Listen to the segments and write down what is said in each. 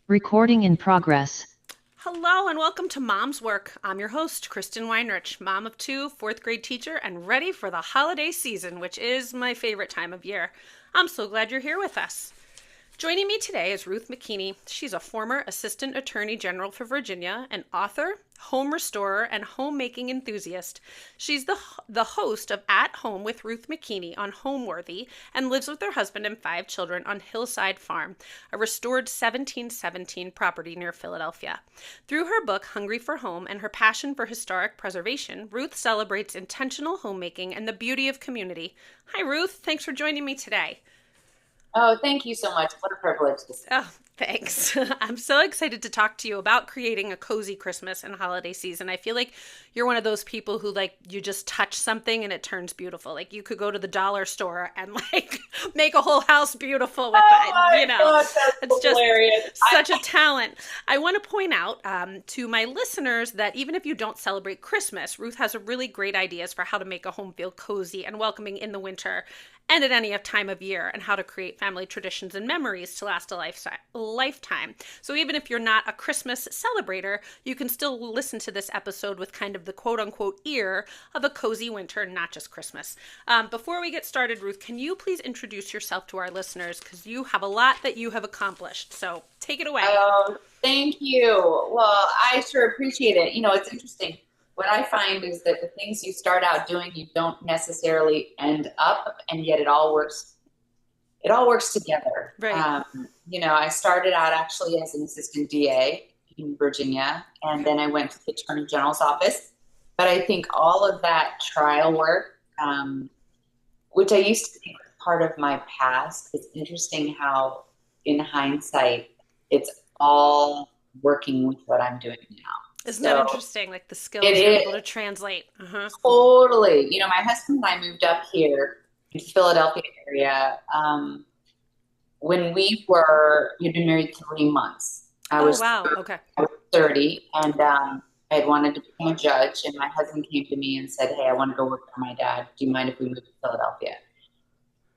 Recording in progress. Hello and welcome to Mom's Work. I'm your host, Kristin Weinrich, mom of two, fourth grade teacher, and ready for the holiday season, which is my favorite time of year. I'm so glad you're here with us. Joining me today is Ruth McKeaney. She's a former Assistant Attorney General for Virginia, an author, home restorer, and homemaking enthusiast. She's the host of At Home with Ruth McKeaney on Homeworthy and lives with her husband and 5 children on Hillside Farm, a restored 1717 property near Philadelphia. Through her book, Hungry for Home, and her passion for historic preservation, Ruth celebrates intentional homemaking and the beauty of community. Hi, Ruth. Thanks for joining me today. Oh, thank you so much. What a privilege. Oh, thanks. I'm so excited to talk to you about creating a cozy Christmas and holiday season. I feel like you're one of those people who you just touch something and it turns beautiful. Like you could go to the dollar store and make a whole house beautiful with it. God, that's It's just hilarious. such a talent. I want to point out to my listeners that even if you don't celebrate Christmas, Ruth has a really great ideas for how to make a home feel cozy and welcoming in the winter and at any time of year, and how to create family traditions and memories to last a lifetime. So even if you're not a Christmas celebrator, you can still listen to this episode with kind of the quote-unquote ear of a cozy winter, not just Christmas. Before we get started, Ruth, can you please introduce yourself to our listeners? Because you have a lot that you have accomplished. So take it away. Oh, thank you. Well, I sure appreciate it. It's interesting. What I find is that the things you start out doing, you don't necessarily end up, and yet it all works. It all works together. Right. I started out actually as an assistant DA in Virginia, and then I went to the Attorney General's office. But I think all of that trial work, which I used to think was part of my past, it's interesting how, in hindsight, it's all working with what I'm doing now. Isn't that interesting? Like the skills It you're is. able to translate. Uh-huh. Totally. My husband and I moved up here in the Philadelphia area when we'd been married 3 months. Wow. Okay. I was 30, and I had wanted to become a judge, and my husband came to me and said, "Hey, I want to go work for my dad. Do you mind if we move to Philadelphia?"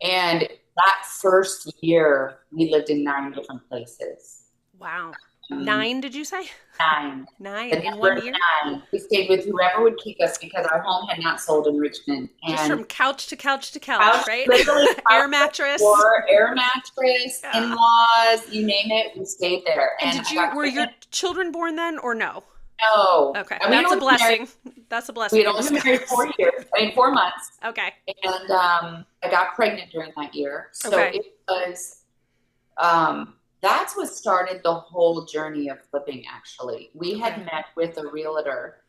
And that first year, we lived in 9 different places. Wow. 9, did you say? 9. 9 The in number 1 year? 9. We stayed with whoever would keep us because our home had not sold in Richmond. Just And from couch to couch to couch, right? literally Air mattress. air mattress, Yeah. in-laws, you name it, we stayed there. And were your children born then or no? No. Okay, I mean, that's a blessing. That's a blessing. We had only been married 4 years, 4 months. Okay. And I got pregnant during that year. So Okay. it was, that's what started the whole journey of flipping, actually. We had met with a realtor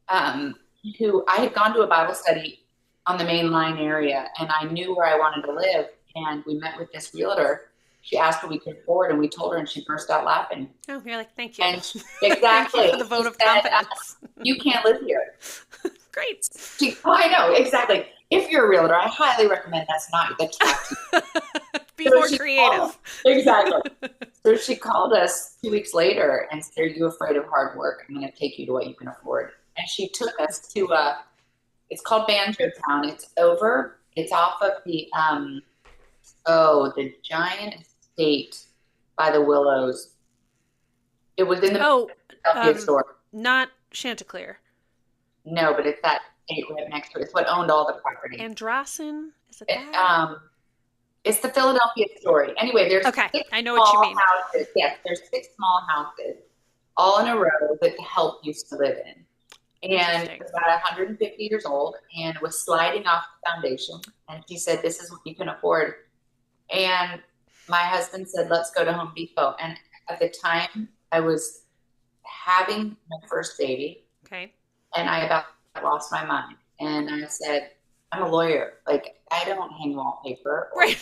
who I had gone to a Bible study on the main line area, and I knew where I wanted to live. And we met with this realtor. She asked what we could afford, and we told her, and she burst out laughing. Oh, you're like, thank you. And exactly. Thank you for the vote of confidence. You can't live here. Great. I know, exactly. If you're a realtor, I highly recommend that's not the tax. Be more creative. Exactly. So she called us 2 weeks later and said, "Are you afraid of hard work? I'm going to take you to what you can afford." And she took us to it's called Banjo Town. It's off of the giant estate by the Willows. It was in the Philadelphia store. Not Chanticleer. No, but it's that estate right next to it. It's what owned all the property. Androssan? Is it that? It's the Philadelphia story. Anyway, there's I know what you mean. houses. Yes, there's 6 small houses, all in a row that the help used to live in. And it was about 150 years old and was sliding off the foundation. And she said, "This is what you can afford." And my husband said, "Let's go to Home Depot." And at the time, I was having my first baby. Okay. And I about lost my mind. And I said, "I'm a lawyer. I don't hang wallpaper." Right.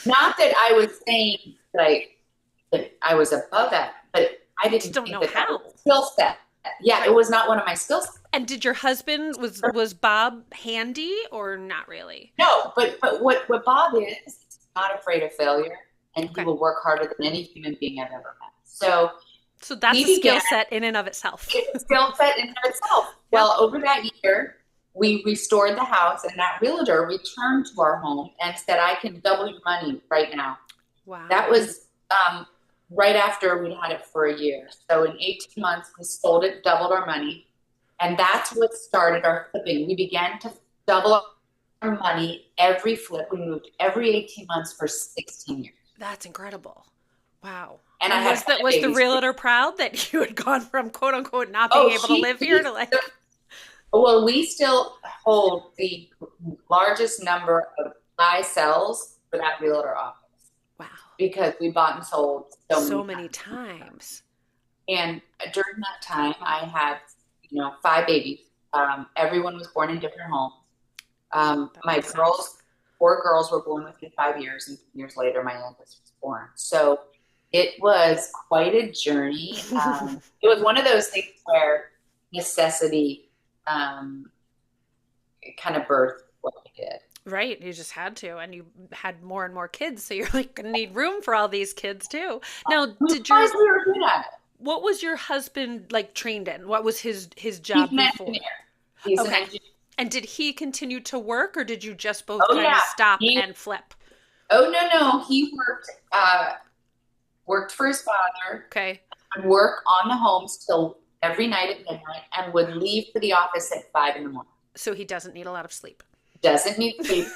Not that I was saying that I was above that, but I didn't don't think know that how. was a skill set. Yeah, it was not one of my skill sets. And did your husband, was Bob handy or not really? No, but what Bob is not afraid of failure, and he will work harder than any human being I've ever met. So that's a skill set in and of itself. It's a skill set in and of itself. Well, over that year, we restored the house, and that realtor returned to our home and said, "I can double your money right now." Wow. That was right after we had it for a year. So in 18 months, we sold it, doubled our money. And that's what started our flipping. We began to double our money every flip. We moved every 18 months for 16 years. That's incredible. Wow. And was the realtor proud that you had gone from quote unquote not being able to live here to like? Well, we still hold the largest number of buy sells for that realtor office. Wow. Because we bought and sold so many times. And during that time, I had, 5 babies. Everyone was born in different homes. My girls, 4 girls were born within 5 years, and 2 years later, my youngest was born. So it was quite a journey. It was one of those things where necessity kind of birthed what we did. Right. You just had to. And you had more and more kids. So you're like, going to need room for all these kids too. Now, we were good at it. What was your husband like trained in? What was his job He's before? Engineer. He's an engineer. And did he continue to work, or did you just both kind of stop and flip? Oh, no. He worked for his father. Okay. And work on the homes till every night at midnight, and would leave for the office at 5 a.m. So he doesn't need a lot of sleep. Doesn't need sleep.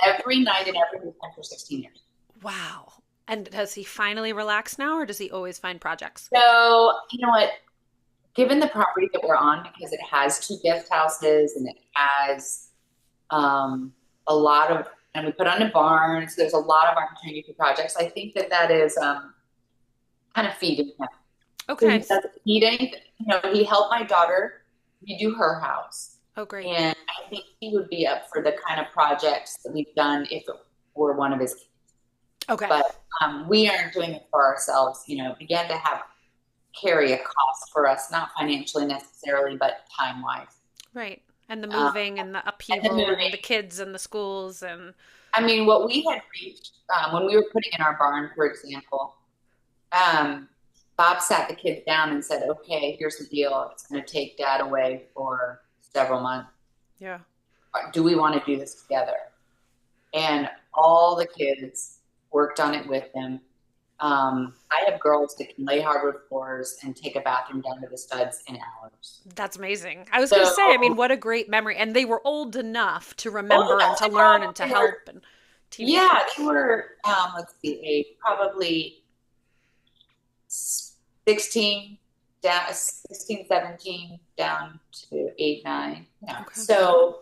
Every night and every weekend for 16 years. Wow. And does he finally relax now, or does he always find projects? So, you know what? Given the property that we're on, because it has 2 guest houses and it has a lot of, and we put on a barn, so there's a lot of opportunity for projects. I think that is kind of feeding him. Okay. So he doesn't need anything. He helped my daughter redo her house. Oh, great. And I think he would be up for the kind of projects that we've done if it were one of his kids. Okay. But we aren't doing it for ourselves. Began to carry a cost for us, not financially necessarily, but time-wise. Right. And the moving and the upheaval and the kids and the schools. And I mean, what we had reached when we were putting in our barn, for example, Bob sat the kids down and said, okay, here's the deal. It's going to take Dad away for several months. Yeah. Do we want to do this together? And all the kids worked on it with him. I have girls that can lay hardwood floors and take a bathroom down to the studs in hours. That's amazing. I was going to say, I mean, what a great memory. And they were old enough to remember and to learn and to help. And yeah, they were, probably 16, 17, down to 8, 9. Yeah. Okay. So,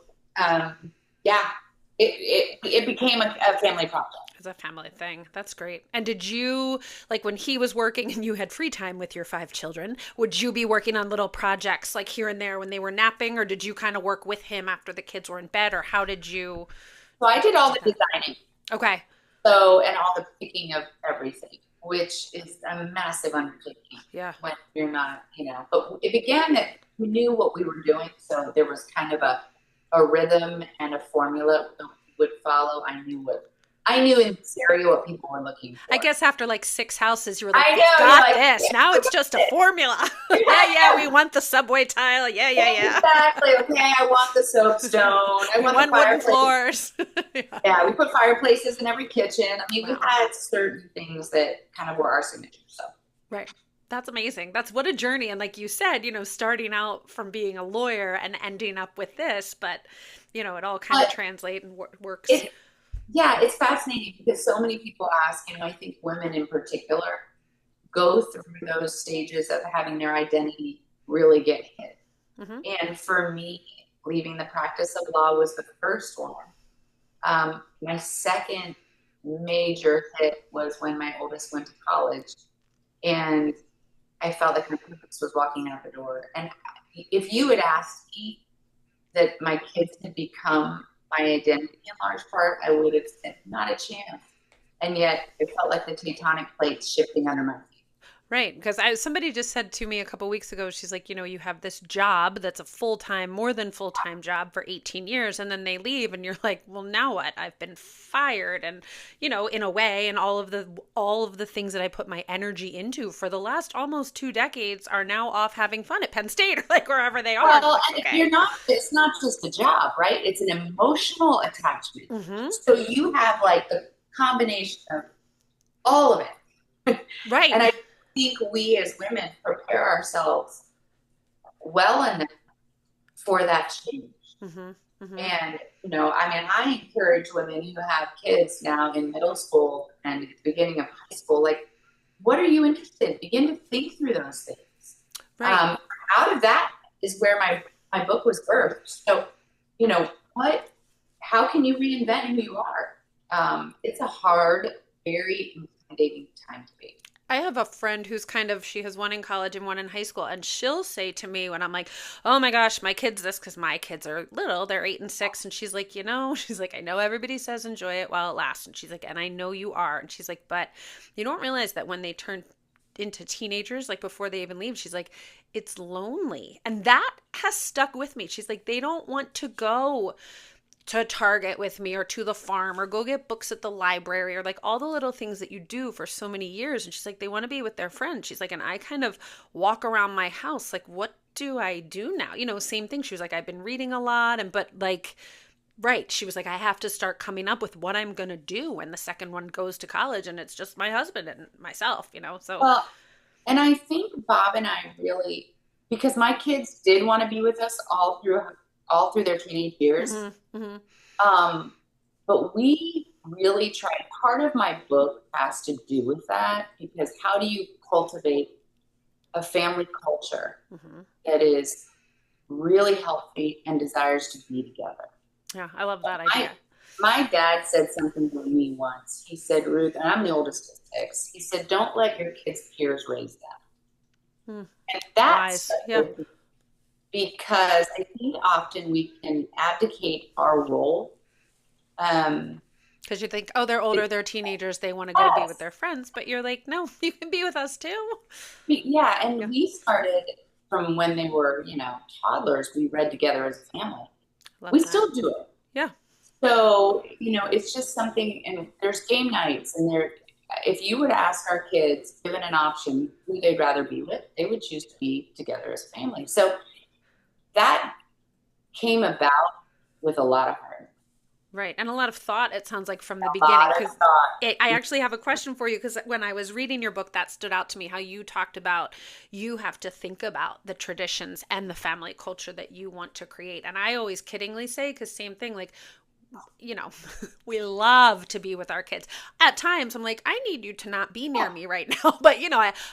it became a family project. It's a family thing. That's great. And did you, like when he was working and you had free time with your 5 children, would you be working on little projects like here and there when they were napping, or did you kind of work with him after the kids were in bed, or how did you? So I did all the designing. Okay. So, and all the picking of everything, which is a massive undertaking. Yeah. When you're not, but it began that we knew what we were doing. So there was kind of a rhythm and a formula that we would follow. I knew in this area what people were looking for. I guess after like 6 houses, you were like, got this. Yeah, now it's just a formula. yeah, we want the subway tile. Yeah. Exactly. Okay, I want the soapstone. I want the wooden floors. Yeah, we put fireplaces in every kitchen. I mean, we had certain things that kind of were our signature. So. Right. That's amazing. That's what a journey. And like you said, starting out from being a lawyer and ending up with this, but, it all kind of translates and works. Yeah, it's fascinating because so many people ask, I think women in particular go through those stages of having their identity really get hit. Mm-hmm. And for me, leaving the practice of law was the first one. My second major hit was when my oldest went to college, and I felt like my purpose was walking out the door. And if you had asked me that my kids had become my identity in large part, I would have said, not a chance. And yet it felt like the tectonic plates shifting under my feet. Right. Because somebody just said to me a couple of weeks ago, she's like, you have this job that's a full-time, more than full-time job for 18 years. And then they leave and you're like, well, now what? I've been fired. And, in a way, and all of the things that I put my energy into for the last almost 2 decades are now off having fun at Penn State or like wherever they are. Well, and it's not just a job, right? It's an emotional attachment. Mm-hmm. So you have like the combination of all of it. Right. And I think we as women prepare ourselves well enough for that change. Mm-hmm. Mm-hmm. And, I mean, I encourage women who have kids now in middle school and at the beginning of high school, like, what are you interested in? Begin to think through those things. Right. Out of that is where my book was birthed. So, how can you reinvent who you are? It's a hard, very intimidating time to be. I have a friend who's she has one in college and one in high school, and she'll say to me when I'm like, oh my gosh, my kid's this, because my kids are little, they're 8 and 6. And she's like, she's like, I know everybody says enjoy it while it lasts. And she's like, and I know you are. And she's like, but you don't realize that when they turn into teenagers, like before they even leave, she's like, it's lonely. And that has stuck with me. She's like, they don't want to go to Target with me or to the farm or go get books at the library or like all the little things that you do for so many years. And she's like, they want to be with their friends. She's like, and I kind of walk around my house like, what do I do now? Same thing. She was like, I've been reading a lot, but like, right. She was like, I have to start coming up with what I'm going to do when the second one goes to college and it's just my husband and myself, so. Well, and I think Bob and I really, because my kids did want to be with us all through their teenage years. Mm-hmm, mm-hmm. But we really tried. Part of my book has to do with that, because how do you cultivate a family culture Mm-hmm. that is really healthy and desires to be together? Yeah, I love that idea. My dad said something to me once. He said, Ruth, and I'm the oldest of 6. He said, don't let your kids' peers raise them. Hmm. And that's yeah. Because I think often we can abdicate our role. Because you think, oh, they're older, they're teenagers, they want to go be with their friends. But you're like, no, you can be with us too. Yeah, and we started from when they were, toddlers. We read together as a family. We still do it. Yeah. So, it's just something, and there's game nights, and if you were to ask our kids, given an option, who they'd rather be with, they would choose to be together as a family. So that came about with a lot of heart. Right. And a lot of thought, it sounds like, from the beginning. Because I actually have a question for you, because when I was reading your book, that stood out to me, how you talked about you have to think about the traditions and the family culture that you want to create. And I always kiddingly say, because same thing, like, we love to be with our kids. At times, I'm like, I need you to not be near me right now. But,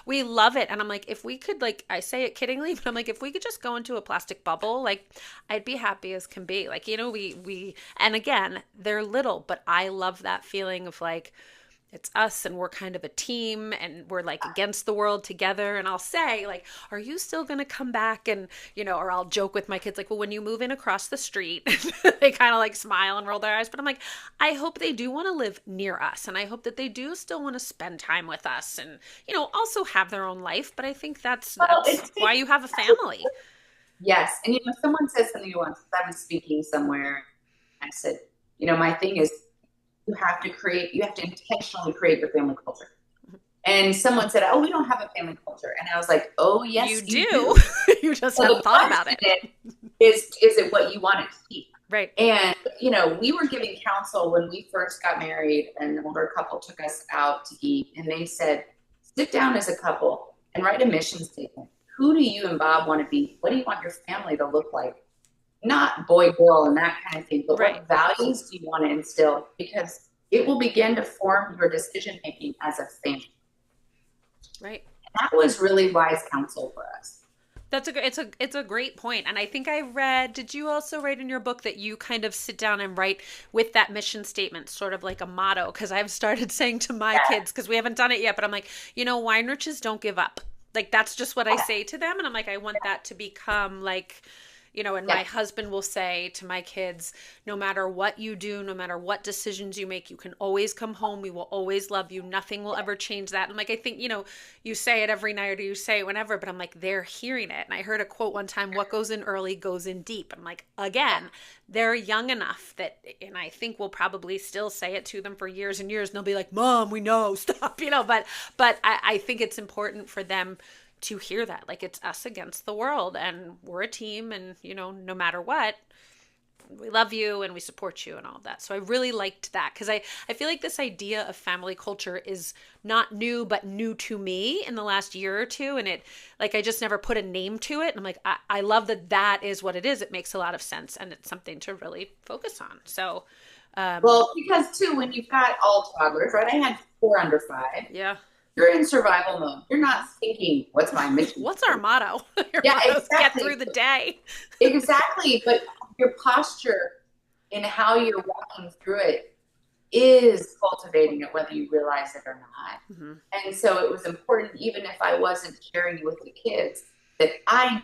we love it. And I'm like, if we could, like, I say it kiddingly, but I'm like, if we could just go into a plastic bubble, like, I'd be happy as can be. Like, and again, they're little, but I love that feeling of like, it's us and we're kind of a team and we're like against the world together. And I'll say, like, are you still going to come back? And, or I'll joke with my kids, like, well, when you move in across the street, they kind of like smile and roll their eyes. But I'm like, I hope they do want to live near us. And I hope that they do still want to spend time with us and, also have their own life. But I think that's why you have a family. Yes. And, someone said something once, I was speaking somewhere. I said, my thing is, you have to intentionally create your family culture. And someone said, oh, we don't have a family culture. And I was like, oh, yes, you do. You just haven't thought about it. Is it what you want it to be? Right. And, we were giving counsel when we first got married, and an older couple took us out to eat. And they said, sit down as a couple and write a mission statement. Who do you and Bob want to be? What do you want your family to look like? Not boy, girl, and that kind of thing, but what values do you want to instill? Because it will begin to form your decision-making as a family. Right. That was really wise counsel for us. It's a great point. And I think I read, did you also write in your book that you kind of sit down and write with that mission statement, sort of like a motto? Because I've started saying to my kids, because we haven't done it yet, but I'm like, Weinriches don't give up. Like, that's just what I say to them. And I'm like, I want that to become like, and my husband will say to my kids, no matter what you do, no matter what decisions you make, you can always come home. We will always love you. Nothing will ever change that. I'm like, I think, you say it every night or you say it whenever, but I'm like, they're hearing it. And I heard a quote one time, what goes in early goes in deep. I'm like, again, they're young enough that, and I think we'll probably still say it to them for years and years. And they'll be like, Mom, we know, stop, but I think it's important for them to hear that, like, it's us against the world and we're a team, and no matter what, we love you and we support you and all of that. So I really liked that because I feel like this idea of family culture is not new, but new to me in the last year or two. And it, like, I just never put a name to it. And I'm like, I love that that is what it is. It makes a lot of sense and it's something to really focus on. So, well, because too, when you've got all toddlers, right? I had 4 under 5. yeah. You're in survival mode. You're not thinking, what's my mission? What's our motto? Yeah, motto is exactly. get through the day. Exactly. But your posture in how you're walking through it is cultivating it, whether you realize it or not. Mm-hmm. And so it was important, even if I wasn't sharing with the kids, that I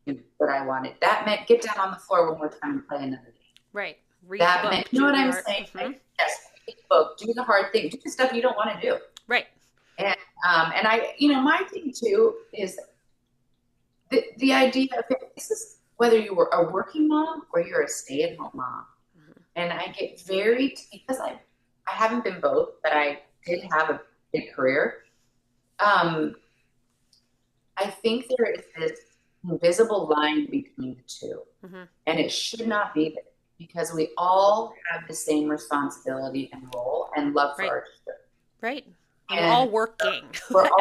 knew what I wanted. That meant get down on the floor one more time and play another game. Right. Read that the book, meant, you know what I'm art. saying? Mm-hmm. Like, yes, read the book, do the hard thing, do the stuff you don't want to do. Right. And I, my thing too is the idea of this is whether you were a working mom or you're a stay-at-home mom. Mm-hmm. And I get very, because I haven't been both, but I did have a big career. I think there is this invisible line between the two. Mm-hmm. And it should not be there because we all have the same responsibility and role and love for our children. Right. And we're all working.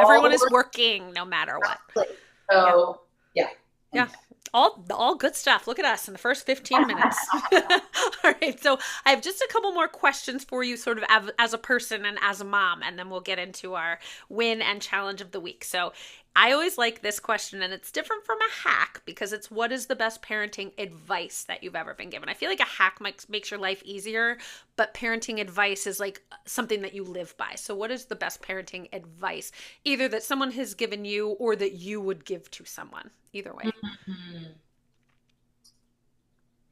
Everyone is working no matter what. So, yeah. All good stuff. Look at us in the first 15 minutes. All right. So I have just a couple more questions for you sort of as a person and as a mom, and then we'll get into our win and challenge of the week. So I always like this question, and it's different from a hack because it's what is the best parenting advice that you've ever been given? I feel like a hack makes your life easier, but parenting advice is like something that you live by. So what is the best parenting advice, either that someone has given you or that you would give to someone? Either way. Mm-hmm.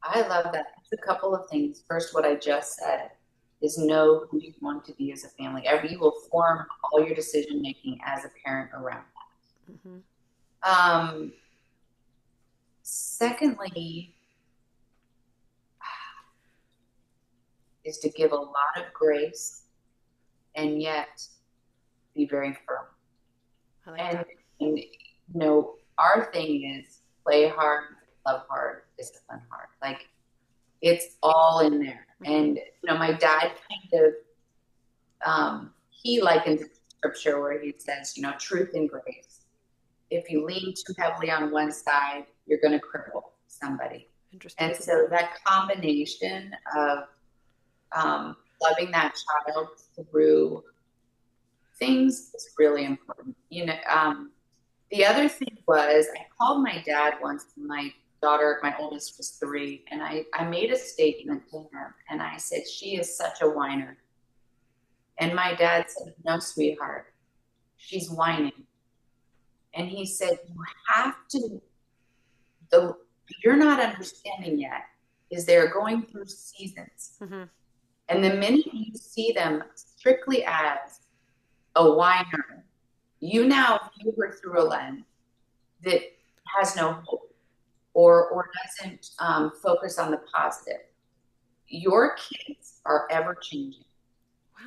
I love that. It's a couple of things. First, what I just said is know who you want to be as a family. You will form all your decision making as a parent around that. Mm-hmm. Secondly, is to give a lot of grace and yet be very firm. I like that. And our thing is play hard, love hard, discipline hard. Like it's all in there. And my dad kind of he likens scripture where he says, truth and grace. If you lean too heavily on one side, you're going to cripple somebody. Interesting. And so that combination of loving that child through things is really important. The other thing was I called my dad once when my oldest was 3, and I made a statement to him, and I said, she is such a whiner. And my dad said, no, sweetheart, she's whining. And he said, you have to, you're not understanding yet, is they're going through seasons. Mm-hmm. And the minute you see them strictly as a whiner, you now view her through a lens that has no hope or doesn't focus on the positive. Your kids are ever changing.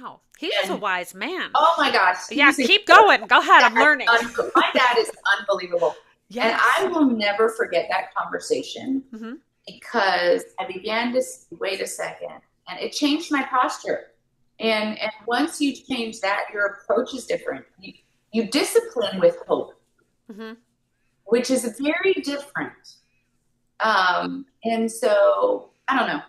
Wow. He is a wise man. Oh my gosh. Yeah, keep going. Go ahead. I'm learning. My dad is unbelievable. Yes. And I will never forget that conversation because I began to see, wait a second, and it changed my posture. And once you change that, your approach is different. You discipline with hope, which is very different. And so, I don't know.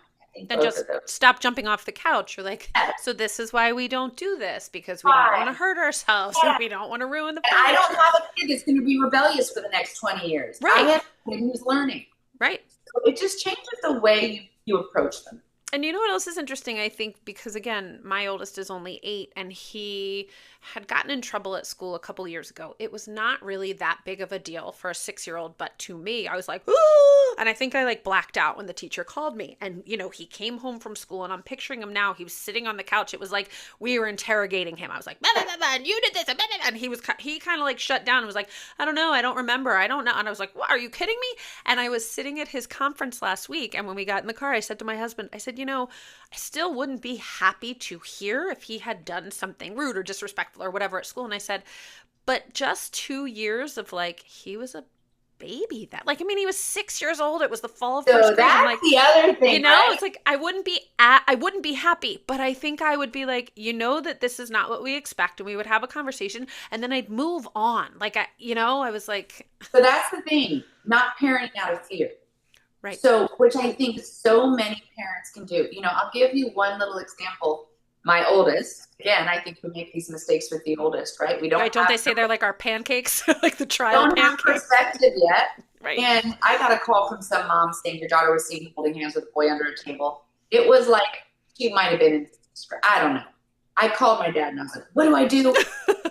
Then just stop jumping off the couch. You're like, so this is why we don't do this, because we don't want to hurt ourselves and we don't want to ruin the furniture. I don't have a kid that's going to be rebellious for the next 20 years. Right. I have a kid who's learning. Right. So it just changes the way you approach them. And you know what else is interesting, I think, because again, my oldest is only 8 and he had gotten in trouble at school a couple years ago. It was not really that big of a deal for a 6-year-old, but to me, I was like, ooh! And I think I blacked out when the teacher called me. And, he came home from school and I'm picturing him now. He was sitting on the couch. It was like we were interrogating him. I was like, blah, blah, blah, blah, and you did this, blah, blah, blah. And he kind of shut down and was like, I don't know. I don't remember. I don't know. And I was like, what, are you kidding me? And I was sitting at his conference last week. And when we got in the car, I said to my husband, I said, I still wouldn't be happy to hear if he had done something rude or disrespectful or whatever at school. And I said, but just 2 years of he was a baby that. Like, I mean, he was 6 years old. It was the fall of So first grade. I'm that's like, the other thing, you know, right? it's like I wouldn't be happy, but I think I would be like, that this is not what we expect, and we would have a conversation, and then I'd move on. Like I was like, So that's the thing, not parenting out of fear. right. So, which I think so many parents can do. I'll give you one little example. My oldest, again, I think we make these mistakes with the oldest, right? We Don't they say they're like our pancakes, like the trial don't have pancakes? perspective yet. Right. And I got a call from some mom saying your daughter was seen holding hands with a boy under a table. It was like she might have been in, I don't know. I called my dad and I was like, what do I do?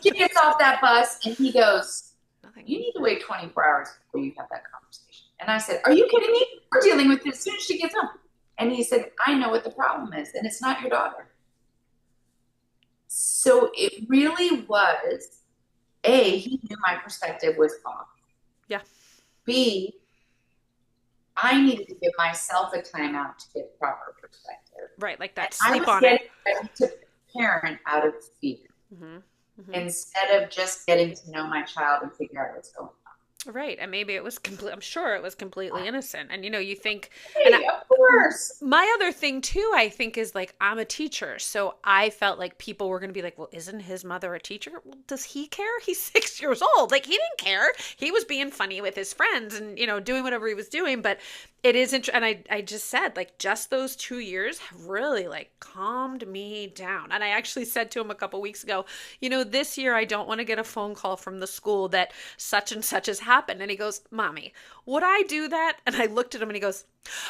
She gets off that bus and he goes, Nothing. you need to wait 24 hours before you have that conversation. And I said, are you kidding me? We're dealing with this as soon as she gets home. And he said, I know what the problem is, and it's not your daughter. So it really was, A, he knew my perspective was off. Yeah. B, I needed to give myself a timeout to get proper perspective. Right, like that. And Sleep on it. I was getting ready to parent out of fear instead of just getting to know my child and figure out what's going on. Right, and maybe it was I'm sure it was completely innocent. And you think, Hey, of course. My other thing too, I think, is like, I'm a teacher, so I felt like people were going to be like, well, isn't his mother a teacher? Well, does he care? He's 6 years old. Like, he didn't care. He was being funny with his friends and doing whatever he was doing. But it is interesting, and I just said, like, just those 2 years have really like calmed me down. And I actually said to him a couple weeks ago, this year I don't want to get a phone call from the school that such and such has happened. And he goes, Mommy, would I do that? And I looked at him and he goes,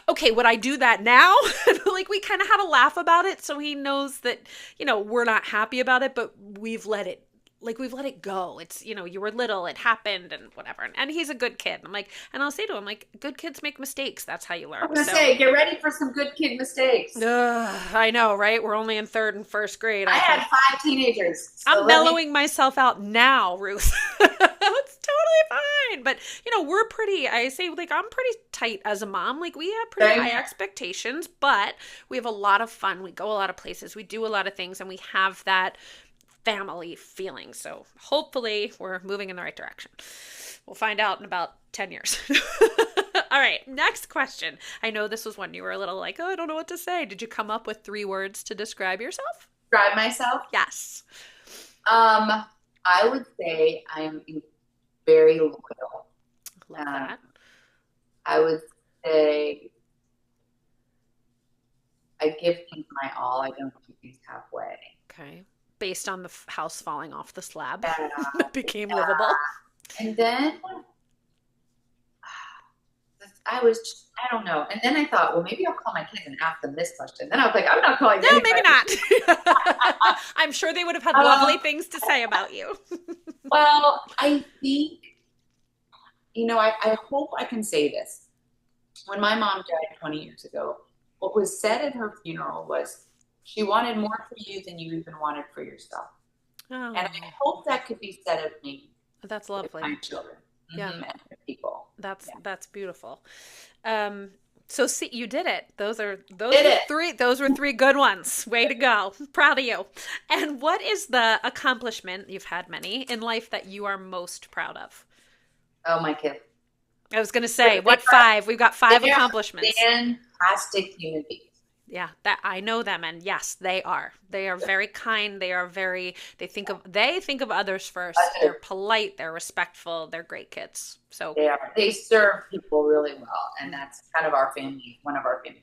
okay, would I do that now? And like, we kind of had a laugh about it. So he knows that, we're not happy about it, but we've let it go. It's, you were little, it happened and whatever. And he's a good kid. I'm like, and I'll say to him, like, good kids make mistakes. That's how you learn. I'm going to say, get ready for some good kid mistakes. I know, right? We're only in third and first grade. I had 5 teenagers. So I'm mellowing myself out now, Ruth. It's totally fine. But, we're pretty, I say, like, I'm pretty tight as a mom. Like, we have pretty high expectations, but we have a lot of fun. We go a lot of places. We do a lot of things, and we have that family feeling. So hopefully we're moving in the right direction. We'll find out in about 10 years. All right, next question. I know this was one you were a little like, oh, I don't know what to say. Did you come up with 3 words to describe yourself? Describe myself? Yes. I would say I'm very loyal. Love that. I would say I give things my all. I don't do things halfway. Okay. Based on the house falling off the slab, Yeah. it became livable. And then I don't know. And then I thought, well, maybe I'll call my kids and ask them this question. Then I was like, I'm not calling them. No, maybe not. I'm sure they would have had lovely things to say about you. Well, I think, I hope I can say this. When my mom died 20 years ago, what was said at her funeral was, she wanted more for you than you even wanted for yourself. Oh. And I hope that could be said of me. That's lovely. My children. Yeah. And people. That's beautiful. So see, you did it. Those were 3 good ones. Way to go. Proud of you. And what is the accomplishment, you've had many, in life that you are most proud of? Oh, my kids. I was going to say, what 5? We've got 5 accomplishments. Fantastic human beings. Yeah, that I know them, and yes, they are. They are very kind. They are they think of others first. They're polite. They're respectful. They're great kids. So they serve people really well, and that's kind of our family. One of our family.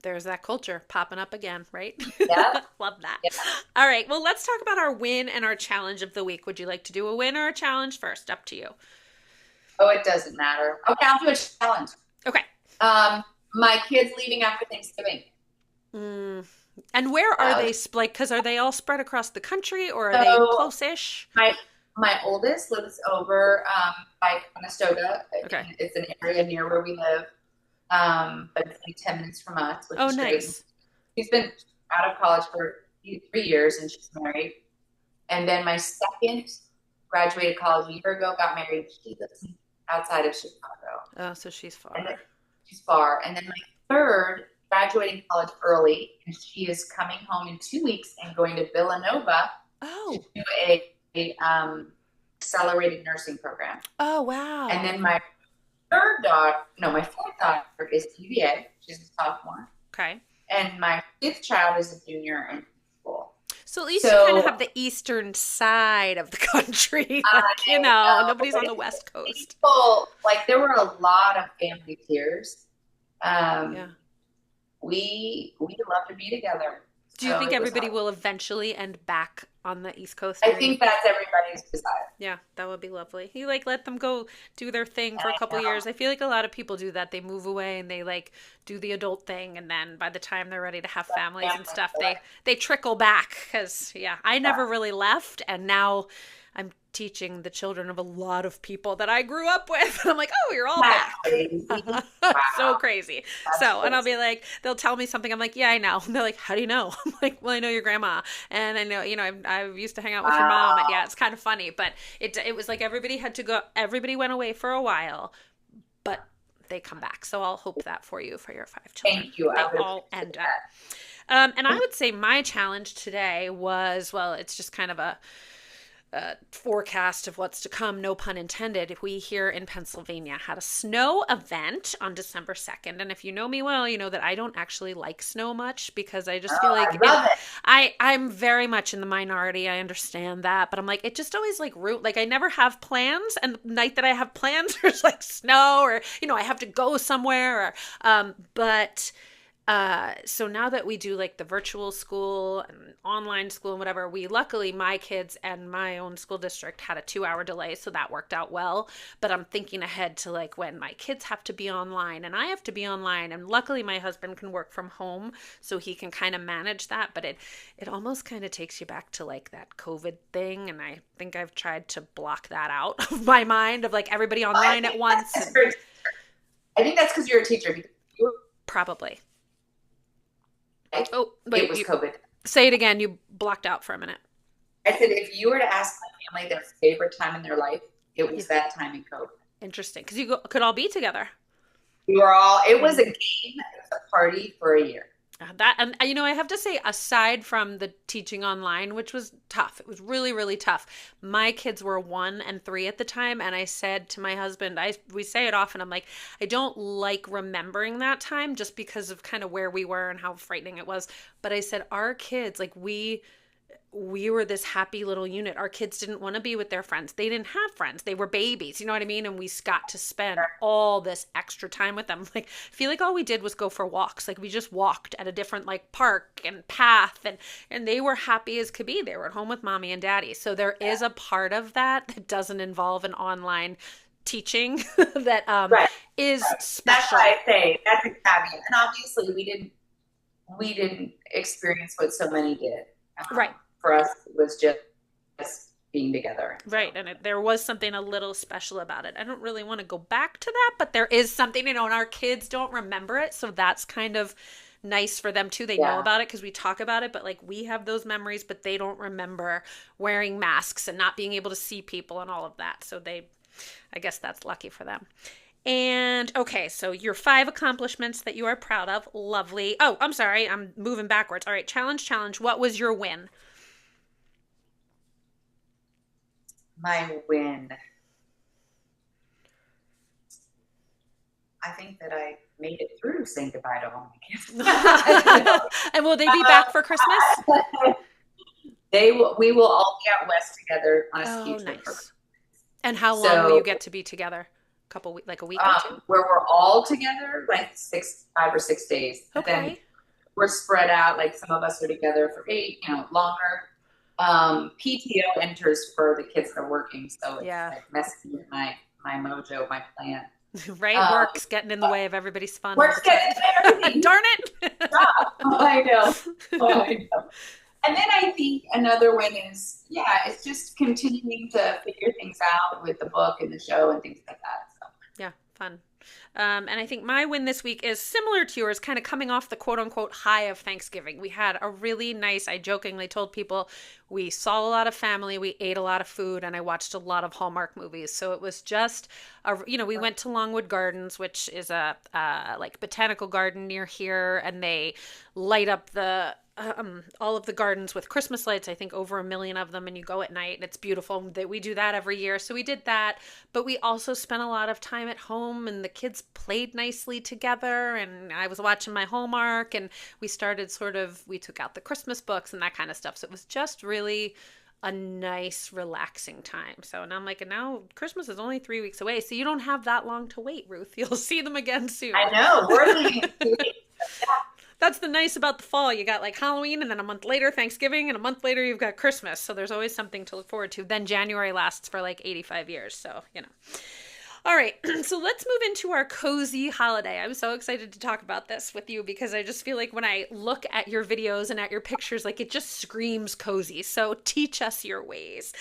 There's that culture popping up again, right? Yeah, love that. Yeah. All right, well, let's talk about our win and our challenge of the week. Would you like to do a win or a challenge first? Up to you. Oh, it doesn't matter. Okay, I'll do a challenge. Okay. My kids leaving after Thanksgiving. And where are they? Like, because are they all spread across the country, or are they close-ish? My oldest lives over by Conestoga. Okay. It's an area near where we live, but it's like 10 minutes from us. Which is nice. Great. She's been out of college for 3 years, and she's married. And then my second graduated college a year ago, got married. She lives outside of Chicago. Oh, so she's far. She's far. And then my third graduating college early, and she is coming home in 2 weeks and going to Villanova to do a accelerated nursing program. Oh, wow. And then my my fourth daughter is UVA. She's a sophomore. Okay. And my fifth child is a junior in school. So at least you kind of have the eastern side of the country. Like, nobody's on the West Coast. People, like, there were a lot of family tears. We love to be together. Do you think everybody will eventually end back on the East Coast? I think that's everybody's desire. Yeah, that would be lovely. You let them go do their thing for a couple years. I feel like a lot of people do that. They move away and they do the adult thing, and then by the time they're ready to have families and stuff, they trickle back. Because I never really left, and now I'm teaching the children of a lot of people that I grew up with. And I'm like, oh, you're all back. Wow. So crazy. And I'll be like, they'll tell me something. I'm like, yeah, I know. And they're like, how do you know? I'm like, well, I know your grandma. And I know, I used to hang out with your mom. And it's kind of funny. But it was like everybody had to go. Everybody went away for a while, but they come back. So I'll hope that for you, for your 5 children. Thank you. They all end up. And I would say my challenge today was, it's just kind of a forecast of what's to come, no pun intended. We here in Pennsylvania had a snow event on December 2nd. And if you know me well, you know that I don't actually like snow much, because I just feel like I'm very much in the minority. I understand that. But I'm like, it just always I never have plans. And the night that I have plans, there's snow, or, I have to go somewhere. So now that we do the virtual school and online school and whatever, luckily my kids and my own school district had a 2-hour delay. So that worked out well. But I'm thinking ahead to when my kids have to be online and I have to be online. And luckily my husband can work from home, so he can kind of manage that. But it almost kind of takes you back to that COVID thing. And I think I've tried to block that out of my mind of everybody online at once. I think that's because you're a teacher. Probably. Oh, wait, it was COVID. Say it again. You blocked out for a minute. I said, if you were to ask my family their favorite time in their life, it was that time in COVID. Interesting. Because you could all be together. It was a game. It was a party for a year. I have to say, aside from the teaching online, which was tough, it was really, really tough. My kids were 1 and 3 at the time. And I said to my husband, we say it often, I'm like, I don't like remembering that time just because of kind of where we were and how frightening it was. But I said, our kids, we were this happy little unit. Our kids didn't want to be with their friends. They didn't have friends. They were babies. You know what I mean? And we got to spend all this extra time with them. I feel like all we did was go for walks. We just walked at a different park and path, and they were happy as could be. They were at home with mommy and daddy. So there is a part of that doesn't involve an online teaching that is special. That's why I say that's a caveat. And obviously we didn't experience what so many did. Right. For us, it was just being together. Right. And there was something a little special about it. I don't really want to go back to that, but there is something, and our kids don't remember it. So that's kind of nice for them too. They know about it because we talk about it, but we have those memories, but they don't remember wearing masks and not being able to see people and all of that. So I guess that's lucky for them. And okay, so your 5 accomplishments that you are proud of. Lovely. Oh, I'm sorry. I'm moving backwards. All right. Challenge. What was your win? My win. I think that I made it through saying goodbye to all my kids. And will they be back for Christmas? We will all be out west together on a ski trip. Nice. And how long will you get to be together? A couple weeks, a week or 2? Where we're all together, 5 or 6 days. Okay. Then we're spread out. Some of us are together for 8, longer. PTO enters for the kids that are working, so it's messing with my mojo, my plan. Right, work's getting in the way of everybody's fun. Work's getting in the way of everything. Darn it! I know. And then I think another win is, it's just continuing to figure things out with the book and the show and things like that. So. Yeah, fun. And I think my win this week is similar to yours, kind of coming off the quote unquote high of Thanksgiving. We had a really nice, I jokingly told people, we saw a lot of family, we ate a lot of food, and I watched a lot of Hallmark movies. So it was just, we went to Longwood Gardens, which is a botanical garden near here, and they light up the all of the gardens with Christmas lights, I think over 1 million of them, and you go at night and it's beautiful. That we do that every year. So we did that, but we also spent a lot of time at home and the kids played nicely together, and I was watching my Hallmark, and we started we took out the Christmas books and that kind of stuff. So it was just really a nice, relaxing time. So now I'm like, and now Christmas is only 3 weeks away, so you don't have that long to wait, Ruth. You'll see them again soon. I know. We're leaving. That's the nice about the fall. You got like Halloween, and then a month later Thanksgiving, and a month later you've got Christmas. So there's always something to look forward to. Then January lasts for like 85 years. So, All right, so let's move into our cozy holiday. I'm so excited to talk about this with you because I just feel like when I look at your videos and at your pictures, like it just screams cozy. So teach us your ways.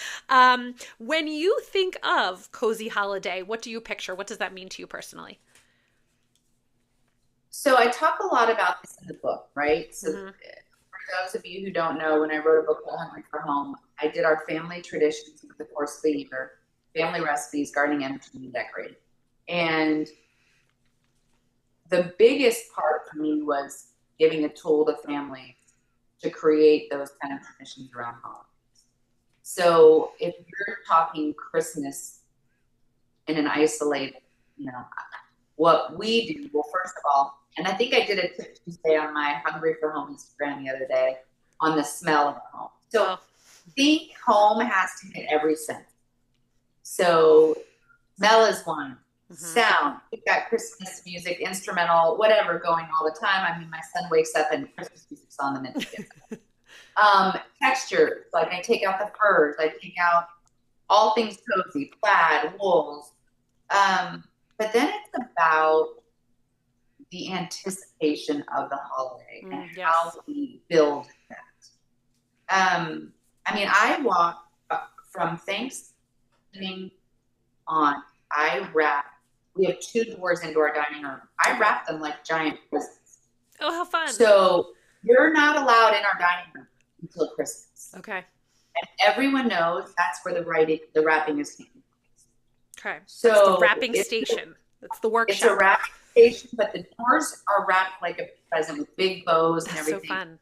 When you think of cozy holiday, what do you picture? What does that mean to you personally? So I talk a lot about this in the book, right? So Mm-hmm. for those of you who don't know, when I wrote a book called Hungry for Home, I did our family traditions over the course of the year, family recipes, gardening, entertaining, and decorating. And the biggest part for me was giving a tool to families to create those kind of traditions around home. So if you're talking Christmas in an isolated, what we do, well, first of all, and I think I did a tip Tuesday on my Hungry for Home Instagram the other day on the smell of home. So think home has to hit every sense. So smell is one. Mm-hmm. Sound. We've got Christmas music, instrumental, whatever going all the time. I mean, my son wakes up and Christmas music's on the minute. Texture, like I take out the furs, I take out all things cozy, plaid, wools. But then it's about the anticipation of the holiday and how we build that. I walk from Thanksgiving on, we have 2 doors into our dining room. I wrap them like giant presents. Oh, how fun. So you're not allowed in our dining room until Christmas. Okay. And everyone knows that's where the wrapping is taking place. Okay. So it's the wrapping station. It's the workshop. It's a wrapping station, but the doors are wrapped like a present with big bows and everything. So fun.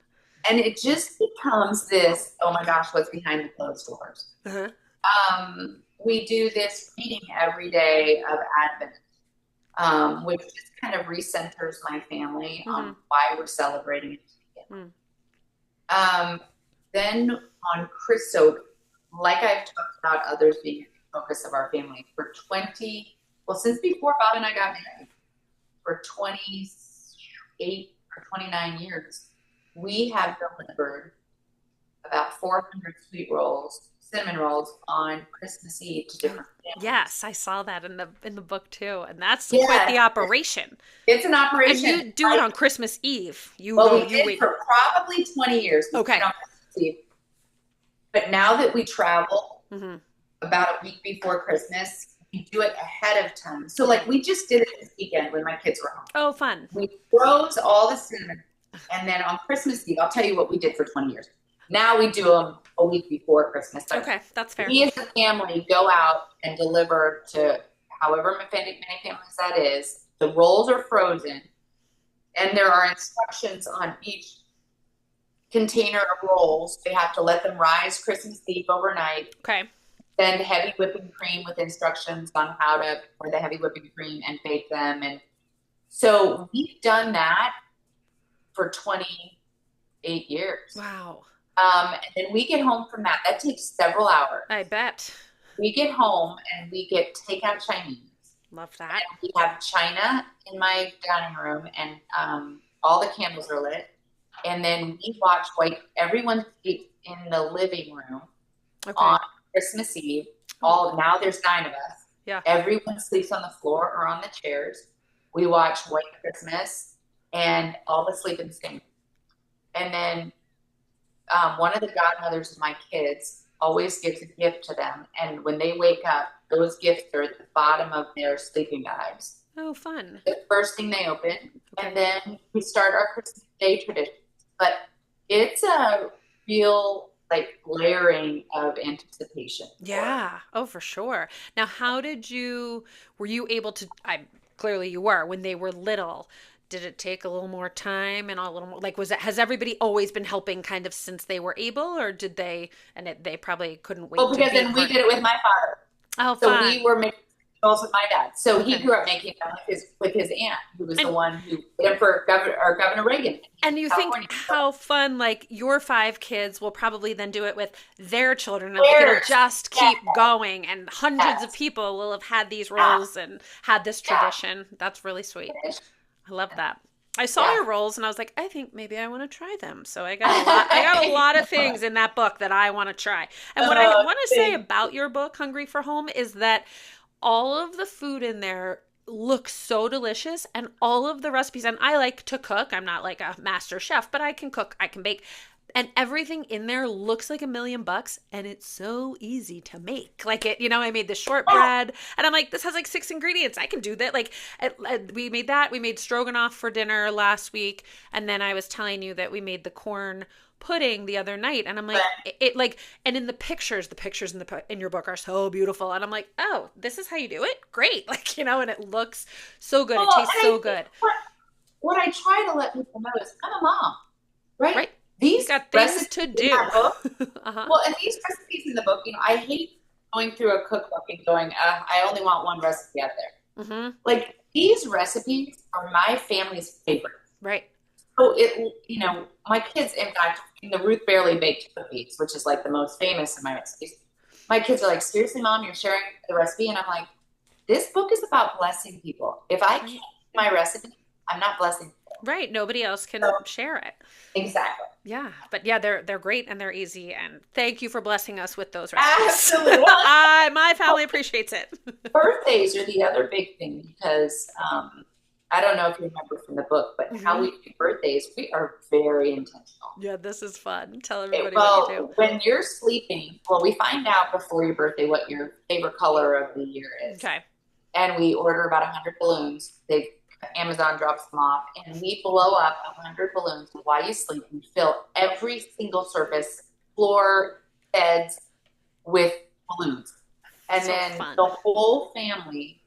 And it just becomes this, oh my gosh, what's behind the closed doors? Uh-huh. We do this reading every day of Advent, which just kind of recenters my family on why we're celebrating it together. Then on Christmas, like I've talked about others being the focus of our family, since before Bob and I got married, for 28 or 29 years, we have delivered about 400 sweet rolls, cinnamon rolls on Christmas Eve to different families. Yes, I saw that in the book too, and that's quite the operation. It's an operation. And you do it on Christmas Eve. We did for probably 20 years. Okay. On Christmas Eve. But now that we travel about a week before Christmas, we do it ahead of time. So like we just did it this weekend when my kids were home. Oh, fun. We froze all the cinnamon. And then on Christmas Eve, I'll tell you what we did for 20 years. Now we do them a week before Christmas. Okay, that's fair. We as a family go out and deliver to however many families that is. The rolls are frozen. And there are instructions on each container of rolls. They have to let them rise Christmas Eve overnight. Okay. Then heavy whipping cream with instructions on how to pour the heavy whipping cream and bake them. And so we've done that for 28 years. Wow. And then we get home from that. That takes several hours. I bet. We get home and we get takeout Chinese. Love that. And we have china in my dining room and all the candles are lit. And then we watch everyone sleeps in the living room on Christmas Eve. Now there's 9 of us. Yeah. Everyone sleeps on the floor or on the chairs. We watch White Christmas and all the sleep and sing. And then one of the godmothers of my kids always gives a gift to them. And when they wake up, those gifts are at the bottom of their sleeping bags. Oh, fun. The first thing they open. Okay. And then we start our Christmas Day tradition. But it's a real layering of anticipation. Yeah. Oh, for sure. Now, were you able to, clearly you were, when they were little, did it take a little more time and a little more, like, has everybody always been helping kind of since they were able, or did they, they probably couldn't wait Well, to because be then we part? did it with my father. Oh, So fun. we were making rolls with my dad. So he Okay. grew up making them with his aunt, who was the And one who did it for Governor Reagan in And you think California. how fun, like your 5 kids will probably then do it with their children, and like it'll Where? just Yeah, keep going, and hundreds of yes, people will have had these yeah, roles and had this yeah. tradition. That's really sweet. Finish. I love that. I saw Yeah. your roles and I was like, I think maybe I want to try them. So I got a lot of things in that book that I want to try. And what I Oh, want to say thanks. about your book, Hungry for Home, is that all of the food in there looks so delicious, and all of the recipes, and I like to cook. I'm not like a master chef, but I can cook, I can bake. And everything in there looks like $1,000,000, and it's so easy to make. Like I made the shortbread, and I'm like, this has like 6 ingredients. I can do that. Like, we made that. We made stroganoff for dinner last week, and then I was telling you that we made the corn pudding the other night, and I'm like, and in the pictures in your book are so beautiful, and I'm like, oh, this is how you do it. Great, and it looks so good. It Well, tastes so good. What I try to let people know is I'm a mom, right? Right? You These got things recipes to in do. my book, Uh-huh. well, and these recipes in the book, I hate going through a cookbook and going, I only want one recipe out there. Mm-hmm. Like, these recipes are my family's favorite. Right. So my kids, in fact, in the Ruth Barely Baked cookies, which is like the most famous of my recipes, my kids are like, seriously, Mom, you're sharing the recipe? And I'm like, this book is about blessing people. If I can't eat my recipe, I'm not blessing people. Right. Nobody else can share it. Exactly. Yeah. But yeah, they're great and they're easy. And thank you for blessing us with those recipes. Absolutely. My family appreciates it. Birthdays are the other big thing because I don't know if you remember from the book, but how we do birthdays, we are very intentional. Yeah, this is fun. Tell everybody Well, what you do. when you're sleeping, we find out before your birthday what your favorite color of the year is. Okay. And we order about 100 balloons. Amazon drops them off, and we blow up 100 balloons while you sleep. We fill every single surface, floor, beds, with balloons. And then the whole family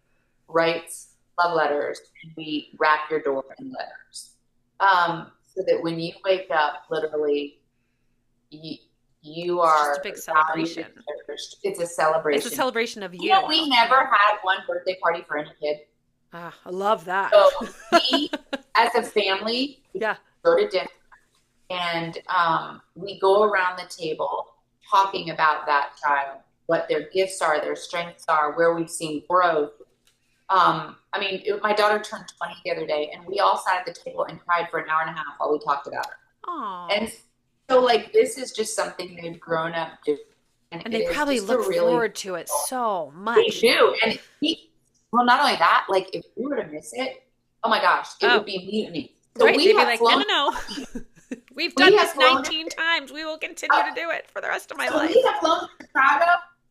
writes love letters, and we wrap your door in letters. So that when you wake up, literally, you are just a big celebration. It's a celebration. It's a celebration of you. We never had one birthday party for any kid. I love that. So we, as a family, yeah, go to dinner, and we go around the table talking about that child, what their gifts are, their strengths are, where we've seen growth. My daughter turned 20 the other day, and we all sat at the table and cried for an hour and a half while we talked about her. Aww. And so, this is just something they've grown up doing. And they probably look forward to it so much. They do. And not only that, if we were to miss it, oh my gosh, it would be mutiny. So right. They'd be like, no. We've done this 19 times. We will continue to do it for the rest of my life. We have flown to Chicago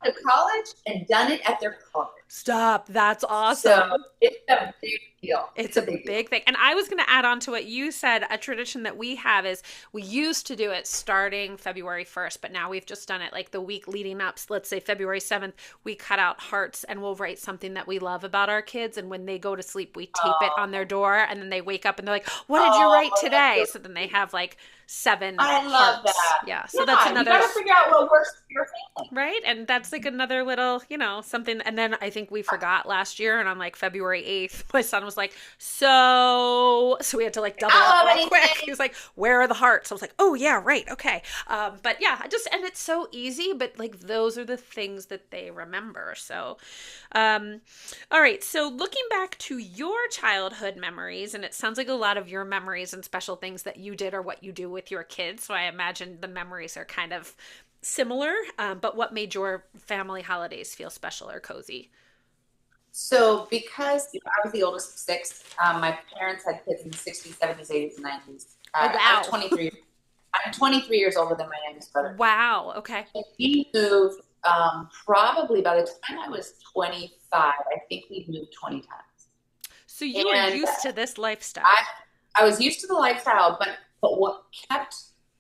to college and done it at their college. Stop. That's awesome. So it's a big deal. It's a big thing. And I was going to add on to what you said. A tradition that we have is we used to do it starting February 1st, but now we've just done it like the week leading up. So let's say February 7th, we cut out hearts and we'll write something that we love about our kids. And when they go to sleep, we tape it on their door, and then they wake up and they're like, what did you write today? So then they have 7 I love hearts. that. Yeah. So that's another. You got to figure out what works for your family. Right. And that's another little, something. And then I think we forgot last year, and on February 8th, my son was like, so we had to double up real quick. He was like, where are the hearts? I was like, oh yeah, right. Okay. But yeah, and it's so easy, but those are the things that they remember. So, all right. So looking back to your childhood memories, and it sounds like a lot of your memories and special things that you did are what you do with your kids. So I imagine the memories are kind of similar, but what made your family holidays feel special or cozy? So because I was the oldest of 6, my parents had kids in the 60s, 70s, 80s, and 90s. Wow. I'm 23 years older than my youngest brother. Wow. Okay. And we moved probably by the time I was 25, I think we'd moved 20 times. So you were used to this lifestyle. I was used to the lifestyle, but what kept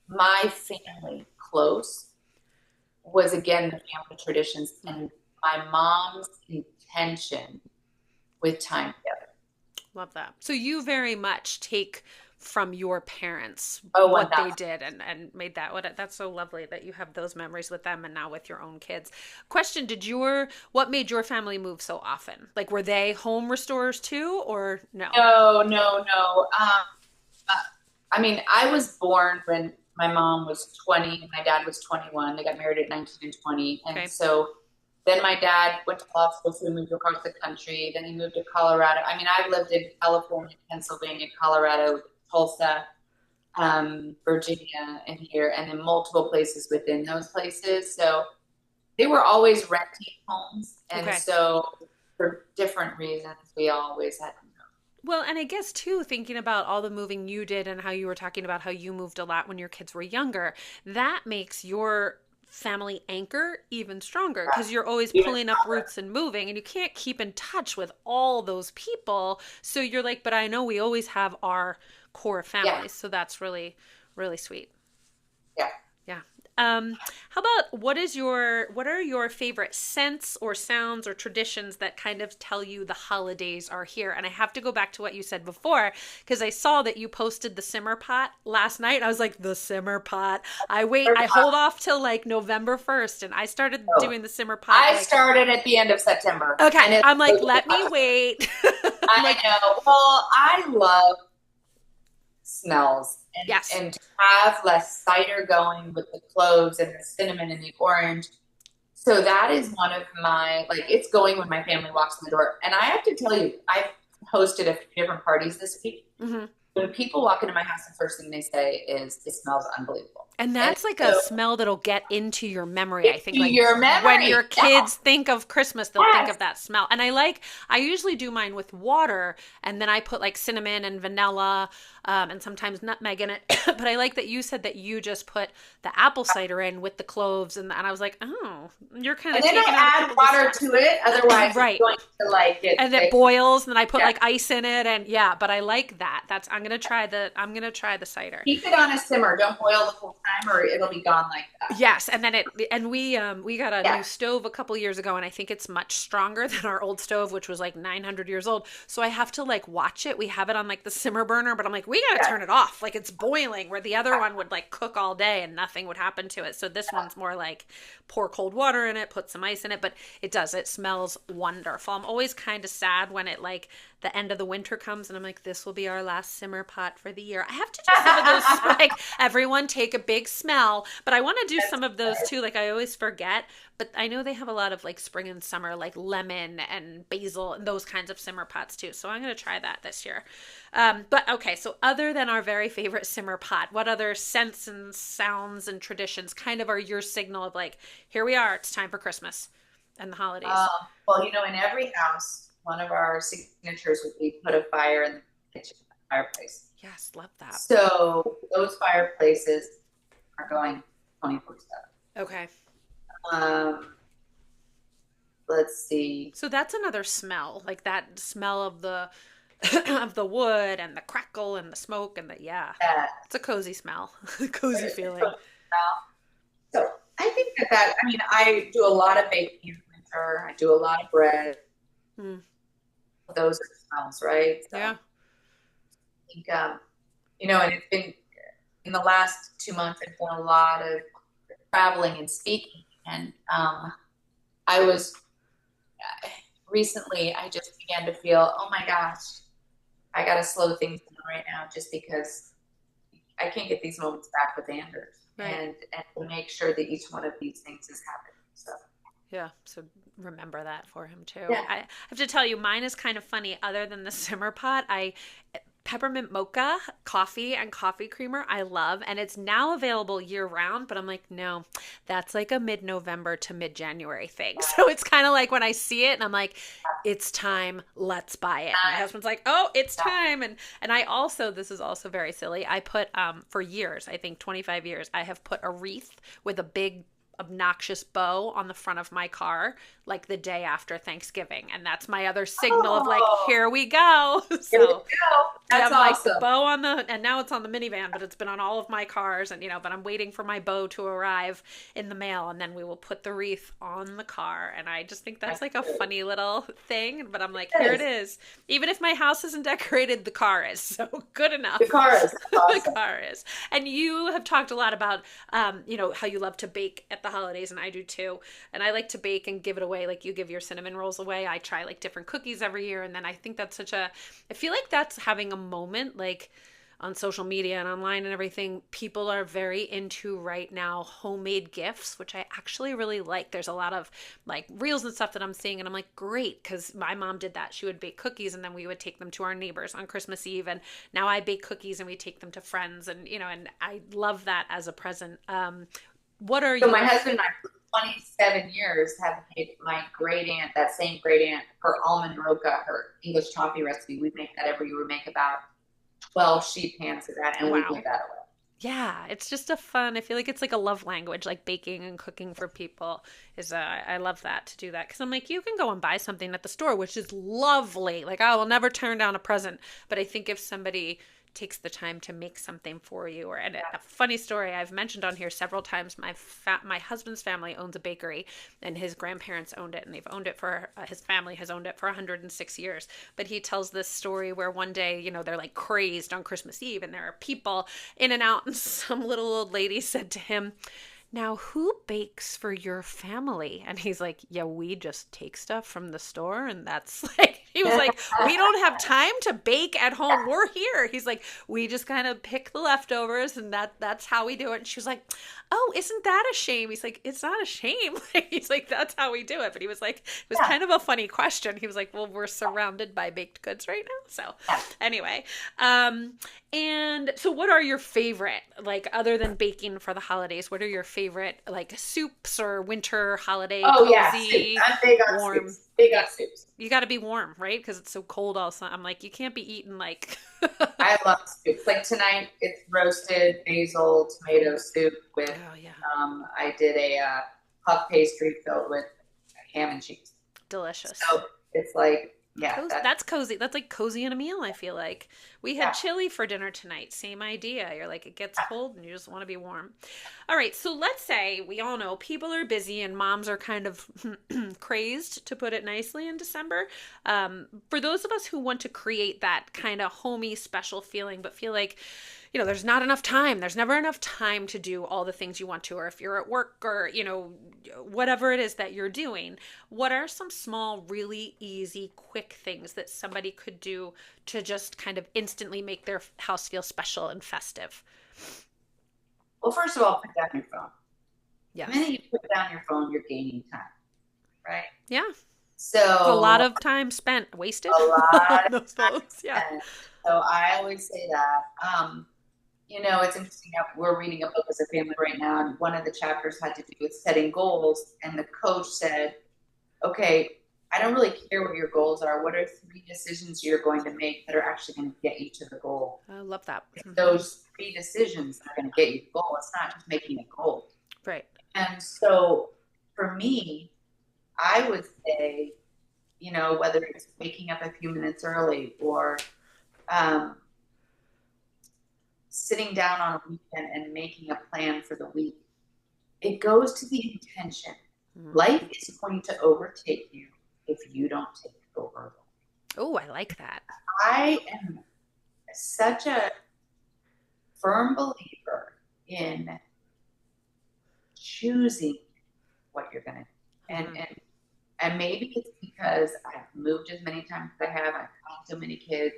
my family close was, again, the family traditions and my mom's intention with time together. Love that. So you very much take from your parents Oh, what they 1000. did and made that. That's so lovely that you have those memories with them and now with your own kids. Question, what made your family move so often? Like, were they home restorers too, or no? No, no, no. Uh, I mean, I was born when my mom was 20 and my dad was 21. They got married at 19 and 20. And Okay. so then my dad went to law school, so he moved across the country. Then he moved to Colorado. I mean, I've lived in California, Pennsylvania, Colorado, Tulsa, Virginia, and here, and then multiple places within those places. So they were always renting homes. And Okay. so for different reasons, we always had to move. Well, and I guess too, thinking about all the moving you did and how you were talking about how you moved a lot when your kids were younger, that makes your family anchor even stronger because you're always Even pulling up roots and moving and you can't keep in touch with all those people. So you're like, but I know we always have our core families. Yeah. So that's really, really sweet. Yeah. Yeah. How about what are your favorite scents or sounds or traditions that kind of tell you the holidays are here? And I have to go back to what you said before because I saw that you posted the simmer pot last night. I was like, the simmer pot. I hold off till like November 1st and I started doing the simmer pot. I started at the end of September. Okay. I'm like, let me wait. I know. Well, I love smells. And, Yes. and to have less cider going with the cloves and the cinnamon and the orange. So that is one of my, like, it's going when my family walks in the door. And I have to tell you, I've hosted a few different parties this week. Mm-hmm. When people walk into my house, the first thing they say is, it smells unbelievable. And that's like a smell that'll get into your memory, I think. Into Like your memory, when your kids yeah. think of Christmas, they'll think of that smell. And I usually do mine with water and then I put like cinnamon and vanilla and sometimes nutmeg in it. But I like that you said that you just put the apple cider in with the cloves. And I was like, oh, you're kind of And then taking I add water to it. Otherwise, Right. it's going to like it. And it boils, and then I put Yeah. like ice in it, and yeah. But I like that. I'm gonna try the cider. Keep it on a simmer. Don't boil the whole time, or it'll be gone like that. Yes, and then we got a Yeah. new stove a couple years ago, and I think it's much stronger than our old stove, which was like 900 years old. So I have to like watch it. We have it on like the simmer burner, but I'm like, we gotta turn it off. Like it's boiling, where the other one would like cook all day and nothing would happen to it. So this one's more like pour cold water in it, put some ice in it, but it smells wonderful. I'm always kind of sad when it like the end of the winter comes and I'm like, this will be our last simmer pot for the year. I have to do some of those, like everyone take a big smell, but I want to do some of those too. Like I always forget, but I know they have a lot of like spring and summer, like lemon and basil and those kinds of simmer pots too. So I'm going to try that this year. But okay, so other than our very favorite simmer pot, what other scents and sounds and traditions kind of are your signal of like, here we are, it's time for Christmas and the holidays? Well, in every house, one of our signatures would be put a fire in the kitchen fireplace. Yes, love that. So those fireplaces are going 24/7. Okay. Let's see. So that's another smell, like that smell of the of the wood and the crackle and the smoke and it's a cozy smell, cozy feeling. So I think I do a lot of baking in winter. I do a lot of bread. Those are smells, right? So Yeah. I think, and it's been in the last 2 months, I've done a lot of traveling and speaking. And recently, I just began to feel, oh my gosh, I got to slow things down right now just because I can't get these moments back with Anders. Right. And to make sure that each one of these things is happening. So. Yeah, so remember that for him too. Yeah. I have to tell you, mine is kind of funny. Other than the simmer pot, peppermint mocha coffee and coffee creamer I love, and it's now available year round, but I'm like, no, that's like a mid-November to mid-January thing. So it's kind of like when I see it and I'm like, it's time, let's buy it. And my husband's like, oh, it's time. And I also, this is also very silly, I put for years, I think 25 years, I have put a wreath with a big obnoxious bow on the front of my car like the day after Thanksgiving. And that's my other signal of like, Oh, here we go. here we So go. I That's have like the awesome. bow on and now it's on the minivan, but it's been on all of my cars. And, but I'm waiting for my bow to arrive in the mail. And then we will put the wreath on the car. And I just think that's like a funny little thing. But I'm like, here it is. Even if my house isn't decorated, the car is. So good enough. The car is awesome. The car is. And you have talked a lot about, how you love to bake at the holidays, and I do too. And I like to bake and give it away. Like you give your cinnamon rolls away. I try like different cookies every year. And then I think that's I feel like that's having a moment like on social media and online and everything. People are very into right now homemade gifts, which I actually really like. There's a lot of like reels and stuff that I'm seeing, and I'm like, great, because my mom did that. She would bake cookies and then we would take them to our neighbors on Christmas Eve, and now I bake cookies and we take them to friends, and and I love that as a present. What are So you? my husband and I, for 27 years, have made my great aunt, that same great aunt, her almond roca, her English toffee recipe. We make that every year. We make about 12 sheet pans of that, and we give that away. Yeah, it's just I feel like it's like a love language, like baking and cooking for people is, I love that to do that. Cause I'm like, you can go and buy something at the store, which is lovely. Like I will never turn down a present, but I think if somebody takes the time to make something for you, and a funny story I've mentioned on here several times, my husband's family owns a bakery, and his grandparents owned it, and they've owned it for his family has owned it for 106 years. But he tells this story where one day, they're like crazed on Christmas Eve, and there are people in and out, and some little old lady said to him, now who bakes for your family? And he's like, yeah, we just take stuff from the store, and that's like, he was like, we don't have time to bake at home. We're here. He's like, we just kind of pick the leftovers, and that's how we do it. And she was like, oh, isn't that a shame? He's like, it's not a shame. He's like, that's how we do it. But he was like, it was kind of a funny question. He was like, well, we're surrounded by baked goods right now. So anyway, and so what are your favorite, like other than baking for the holidays, what are your favorite like soups or winter holiday cozy, I'm big on warm soups. Big on soups. You got to be warm, right? Because it's so cold all summer. I'm like, you can't be eating like I love soups. Like tonight, it's roasted basil tomato soup with. I did a puff pastry filled with ham and cheese. Delicious. So it's like, that's cozy. That's like cozy in a meal, I feel like. We had chili for dinner tonight. Same idea. You're like, it gets cold and you just want to be warm. All right. So let's say we all know people are busy and moms are kind of crazed, to put it nicely, in December. For those of us who want to create that kind of homey special feeling, but feel like, there's not enough time. There's never enough time to do all the things you want to, or if you're at work or, whatever it is that you're doing, what are some small, really easy, quick things that somebody could do to just kind of instantly make their house feel special and festive? Well, first of all, put down your phone. Yeah. The minute you put down your phone, you're gaining time, right? Yeah. So a lot of time spent wasted. A lot of those phones. Yeah. So I always say that. It's interesting. We're reading a book as a family right now, and one of the chapters had to do with setting goals. And the coach said, okay, I don't really care what your goals are. What are 3 decisions you're going to make that are actually going to get you to the goal? I love that. Those 3 decisions are going to get you to the goal. It's not just making a goal. Right. And so for me, I would say, whether it's waking up a few minutes early or sitting down on a weekend and making a plan for the week, it goes to the intention. Life is going to overtake you if you don't take over. Oh, I like that. I am such a firm believer in choosing what you're going to, and maybe it's because I've moved as many times as I have. I've got so many kids.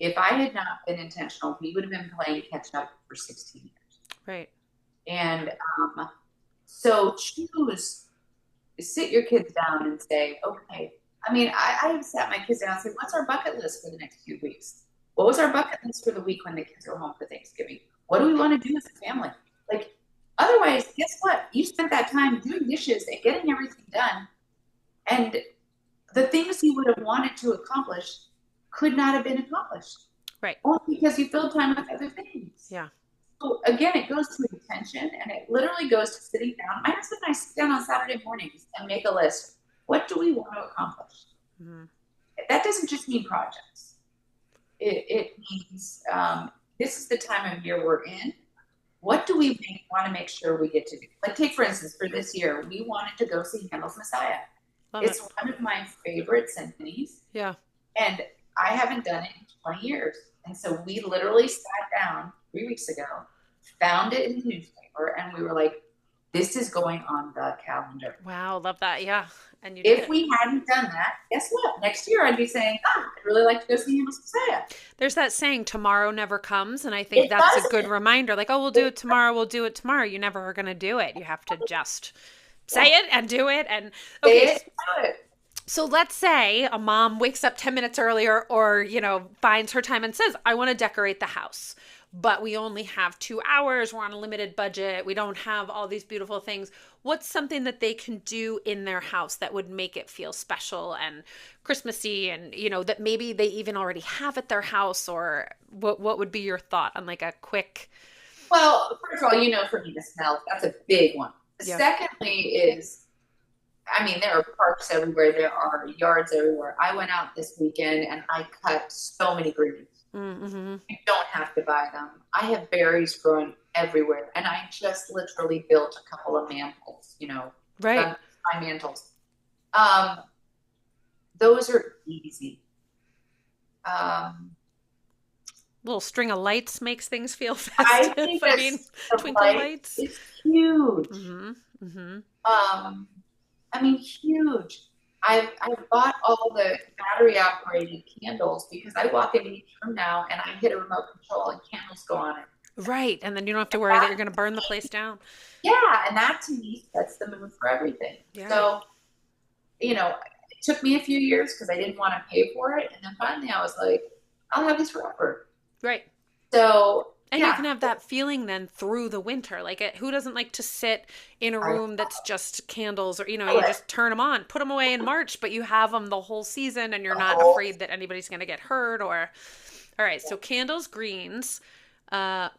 If I had not been intentional, we would have been playing catch up for 16 years. Right. And so sit your kids down and say, okay. I mean, I have sat my kids down and said, what's our bucket list for the next few weeks? What was our bucket list for the week when the kids are home for Thanksgiving? What do we want to do as a family? Like, otherwise, guess what? You spent that time doing dishes and getting everything done. And the things you would have wanted to accomplish could not have been accomplished. Right. Only because you filled time with other things. Yeah. So again, it goes to intention, and it literally goes to sitting down. My husband and I sit down on Saturday mornings and make a list. What do we want to accomplish? Mm-hmm. That doesn't just mean projects. It means this is the time of year we're in. What do we want to make sure we get to do? Like, take, for instance, for this year, we wanted to go see Handel's Messiah. It's one of my favorite symphonies. Yeah. And I haven't done it in 20 years. And so we literally sat down 3 weeks ago, found it in the newspaper, and we were like, this is going on the calendar. Wow, love that. Yeah. And if we hadn't done that, guess what? Next year I'd be saying, I'd really like to go see Handel's Messiah. There's that saying, tomorrow never comes. And I think that's a good reminder. Like, oh, we'll do it tomorrow. We'll do it tomorrow. You never are going to do it. You have to just say it and do it. And okay. So let's say a mom wakes up 10 minutes earlier or, finds her time and says, I want to decorate the house, but we only have 2 hours. We're on a limited budget. We don't have all these beautiful things. What's something that they can do in their house that would make it feel special and Christmassy and, that maybe they even already have at their house? Or what would be your thought on like a quick... Well, first of all, for me, the smell, that's a big one. Yeah. Secondly is, there are parks everywhere. There are yards everywhere. I went out this weekend and I cut so many greens. Mm-hmm. You don't have to buy them. I have berries growing everywhere. And I just literally built a couple of mantles, Right. My mantles. Those are easy. Little string of lights makes things feel festive. I think twinkle lights. It's huge. Mm-hmm. Mm-hmm. Huge. I've bought all the battery operated candles because I walk into each room now and I hit a remote control and candles go on it. Right. And then you don't have to worry that you're going to burn the place down. Yeah. And that to me sets the mood for everything. Yeah. So, it took me a few years because I didn't want to pay for it. And then finally I was like, I'll have this forever. Right. So, and you can have that feeling then through the winter. Like, who doesn't like to sit in a room that's just candles or, you just turn them on, put them away in March, but you have them the whole season and you're not afraid that anybody's going to get hurt or, all right. So candles, greens,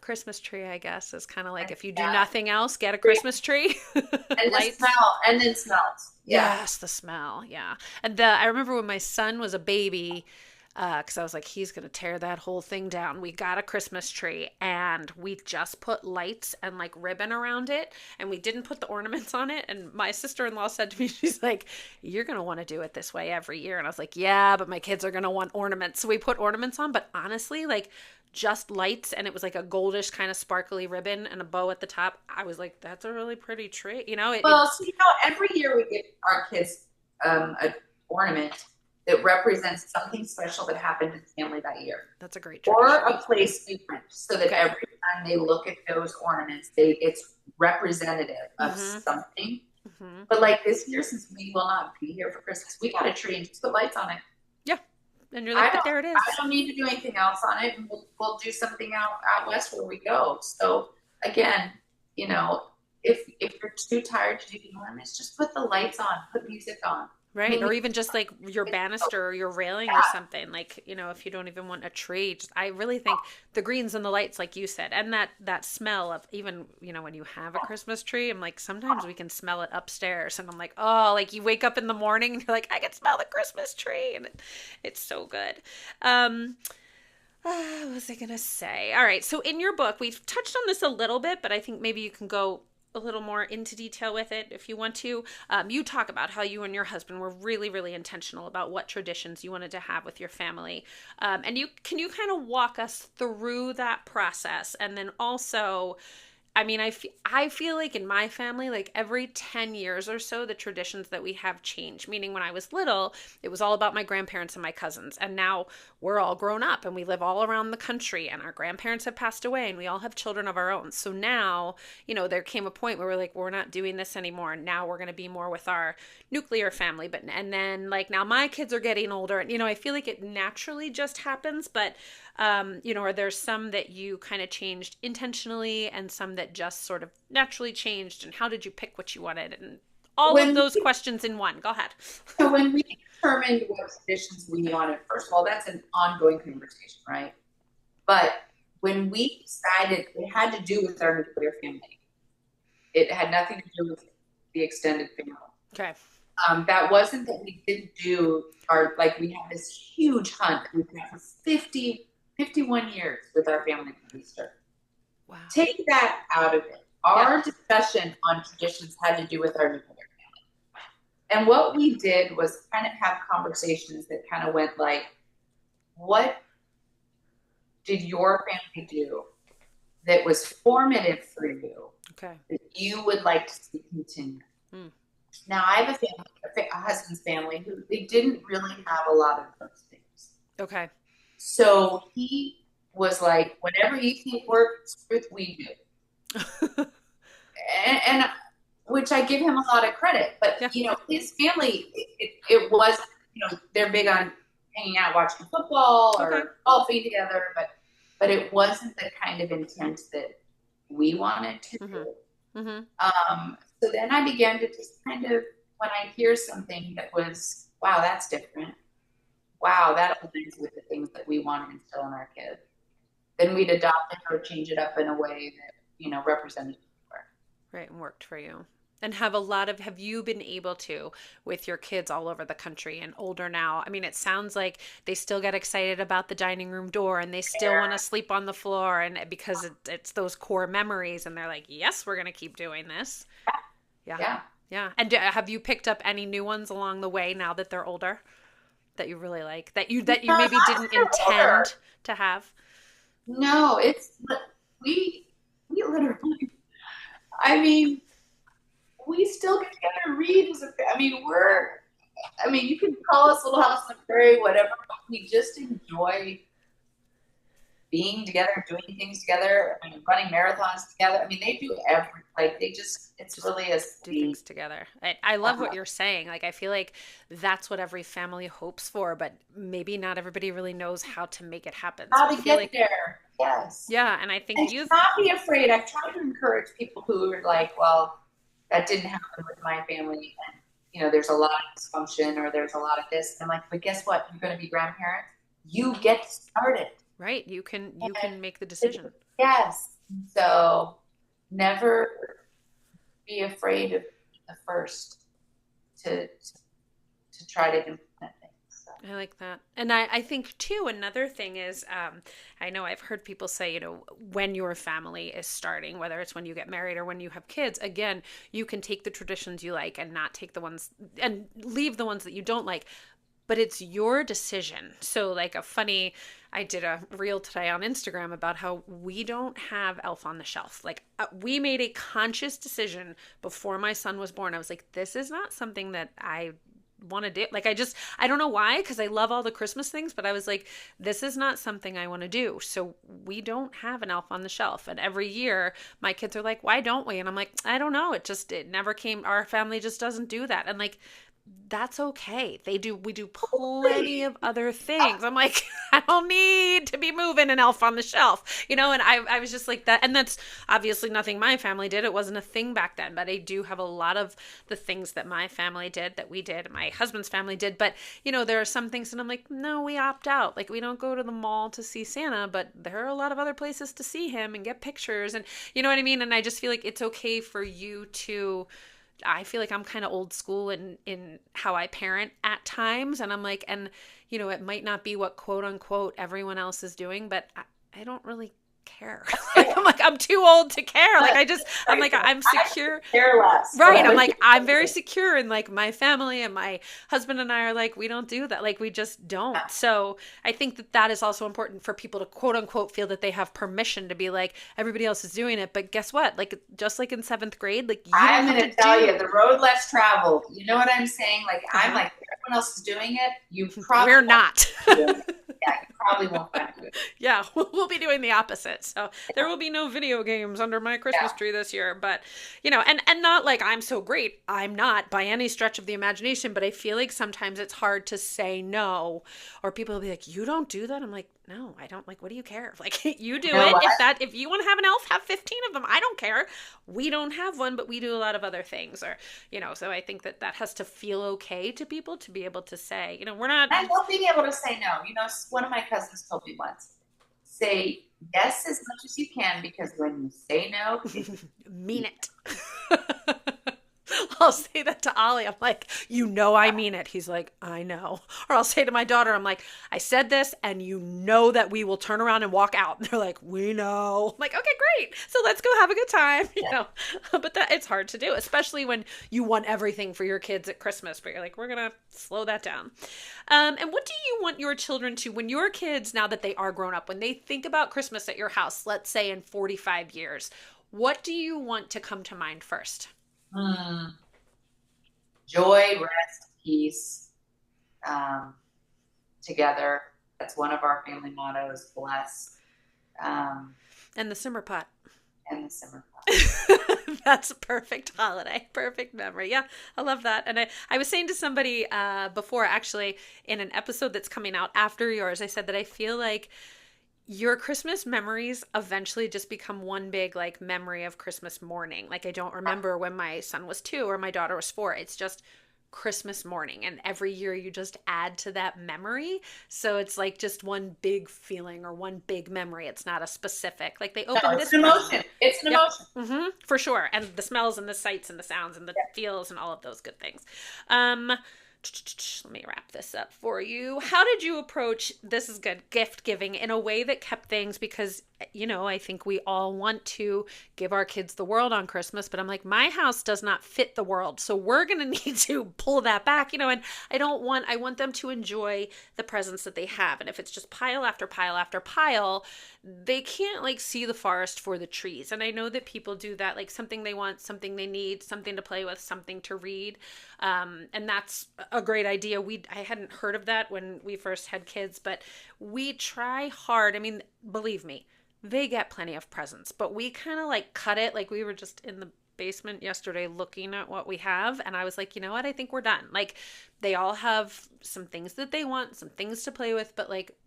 Christmas tree, I guess, is kind of like if you do nothing else, get a Christmas tree. And lights. The smell, and then smells. Yeah. Yes, the smell. Yeah. And I remember when my son was a baby, because I was like, he's going to tear that whole thing down. We got a Christmas tree and we just put lights and like ribbon around it. And we didn't put the ornaments on it. And my sister-in-law said to me, she's like, you're going to want to do it this way every year. And I was like, yeah, but my kids are going to want ornaments. So we put ornaments on. But honestly, like just lights. And it was like a goldish kind of sparkly ribbon and a bow at the top. I was like, that's a really pretty tree. Every year we give our kids an ornament that represents something special that happened in the family that year. That's a great tradition. Or a place different, so that every time they look at those ornaments, it's representative of something. Mm-hmm. But like this year, since we will not be here for Christmas, we got a tree and just put lights on it. Yeah. And you're like, but there it is. I don't need to do anything else on it. And we'll do something out west where we go. So again, if you're too tired to do the ornaments, just put the lights on, put music on. Right. Or even just like your banister or your railing or something like, if you don't even want a tree, I really think the greens and the lights, like you said, and that smell of even, when you have a Christmas tree, I'm like, sometimes we can smell it upstairs and I'm like, oh, like you wake up in the morning and you're like, I can smell the Christmas tree. And it's so good. What was I going to say? All right. So in your book, we've touched on this a little bit, but I think maybe you can go a little more into detail with it if you want to. You talk about how you and your husband were really, really intentional about what traditions you wanted to have with your family. And can you kind of walk us through that process? And then also, I feel like in my family, like every 10 years or so, the traditions that we have change. Meaning when I was little, it was all about my grandparents and my cousins. And now we're all grown up and we live all around the country and our grandparents have passed away and we all have children of our own. So now, there came a point where we're like, we're not doing this anymore. Now we're going to be more with our nuclear family. And then like now my kids are getting older and, I feel like it naturally just happens. But, are there some that you kind of changed intentionally and some that just sort of naturally changed? And how did you pick what you wanted? And all of those questions in one. Go ahead. So when we determined what traditions we wanted, first of all, that's an ongoing conversation, right? But when we decided, it had to do with our nuclear family. It had nothing to do with the extended family. Okay. That wasn't that we didn't do like we had this huge hunt. We've been for 51 years with our family for Easter. Wow. Take that out of it. Our discussion on traditions had to do with our nuclear family. And what we did was kind of have conversations that kind of went like, what did your family do that was formative for you, that you would like to see continue? Now, I have a husband's family who they didn't really have a lot of those things. Okay. So he was like, whatever you think works, we do. and which I give him a lot of credit. But, his family, it was, they're big on hanging out, watching football or golfing together. But it wasn't the kind of intent that we wanted to do. So then I began to just kind of, when I hear something that was, wow, that's different. Wow, that aligns with the things that we want to instill in our kids. Then we'd adopt it or change it up in a way that, represented more. Right, and worked for you. And have you been able to, with your kids all over the country and older now? I mean, it sounds like they still get excited about the dining room door and they still want to sleep on the floor, and because it's those core memories, and they're like, yes, we're going to keep doing this. Yeah. And have you picked up any new ones along the way now that they're older that you really like, that you maybe didn't intend to have? No, we literally, I mean, we still get together and read as you can call us Little House on the Prairie, whatever, but we just enjoy being together, doing things together, running marathons together. They do it's really a do things together. I love what you're saying. Like, I feel like that's what every family hopes for, but maybe not everybody really knows how to make it happen. How to get there. Yes. Yeah. And I think not be afraid. I've tried to encourage people who are like, well, that didn't happen with my family. And, there's a lot of dysfunction or there's a lot of this. And I'm like, but guess what? You're going to be grandparents. You get started. Right. You can make the decision. Yes. So never be afraid of the first to try to implement things. So. I like that. And I think too, another thing is, I know I've heard people say, when your family is starting, whether it's when you get married or when you have kids, again, you can take the traditions you like and not take the ones and leave the ones that you don't like. But it's your decision. So I did a reel today on Instagram about how we don't have Elf on the Shelf. We made a conscious decision before my son was born. I was like, this is not something that I want to do. I don't know why, because I love all the Christmas things, but I was like, this is not something I want to do. So we don't have an Elf on the Shelf. And every year my kids are like, why don't we? And I'm like, I don't know. It never came. Our family just doesn't do that. And that's okay. We do plenty of other things. I'm like, I don't need to be moving an Elf on the Shelf, and I was just like that. And that's obviously nothing my family did. It wasn't a thing back then, but I do have a lot of the things that my family did, that we did, my husband's family did. But, there are some things that I'm like, no, we opt out. We don't go to the mall to see Santa, but there are a lot of other places to see him and get pictures. And you know what I mean? And I just feel like it's okay for you to, I feel like I'm kind of old school in how I parent at times. And I'm like, it might not be what quote unquote everyone else is doing, but I don't really care. I'm too old to care. I'm secure. I care less. Right. I'm very secure in my family, and my husband and I are like, we don't do that. We just don't. So I think that is also important for people to quote unquote feel that they have permission to be like, everybody else is doing it. But guess what? Just like in 7th grade, I'm going to tell you, the road less traveled. You know what I'm saying? I'm like, everyone else is doing it. You probably we're not. Yeah, you probably won't find it. Yeah, we'll be doing the opposite. So there will be no video games under my Christmas tree this year. But, and not like I'm so great. I'm not by any stretch of the imagination, but I feel like sometimes it's hard to say no, or people will be like, you don't do that? I'm like, no, I don't. What do you care? You do it. What? If you want to have an elf, have 15 of them. I don't care. We don't have one, but we do a lot of other things, or, so I think that has to feel okay to people to be able to say, we're not. I love being able to say no. One of my cousins told me once, say yes as much as you can, because when you say no, Mean it. I'll say that to Ollie. I'm like, you know, I mean it. He's like, I know. Or I'll say to my daughter, I'm like, I said this and you know that we will turn around and walk out. And they're like, we know. I'm like, okay, great. So let's go have a good time. You know, but that it's hard to do, especially when you want everything for your kids at Christmas, but you're like, we're going to slow that down. And what do you want your children to, when your kids, now that they are grown up, when they think about Christmas at your house, let's say in 45 years, what do you want to come to mind first? mm, joy, rest, peace, um, together. That's one of our family mottos. Bless, um, And the simmer pot. and the simmer pot. That's a perfect holiday, perfect memory. Yeah, I love that. And I was saying to somebody before, actually, in an episode that's coming out after yours, I said that I feel like your Christmas memories eventually just become one big like memory of Christmas morning. Like I don't remember when my son was 2 or my daughter was 4. It's just Christmas morning. And every year you just add to that memory. So it's like just one big feeling or one big memory. It's not a specific, like they No, open it's this an present. emotion. It's an Yep. emotion. For sure. And the smells and the sights and the sounds and the Yeah. feels and all of those good things. Let me wrap this up for you. How did you approach, this is good, gift giving in a way that kept things, because, you know, I think we all want to give our kids the world on Christmas, but I'm like, my house does not fit the world. So we're going to need to pull that back, you know, and I want them to enjoy the presents that they have. And if it's just pile after pile after pile, they can't like see the forest for the trees. And I know that people do that, like something they want, something they need, something to play with, something to read. And that's a great idea. I hadn't heard of that when we first had kids, but we try hard. I mean, believe me, they get plenty of presents, but we kind of like cut it. Like we were just in the basement yesterday looking at what we have, and I was like, you know what? I think we're done. Like they all have some things that they want, some things to play with, but like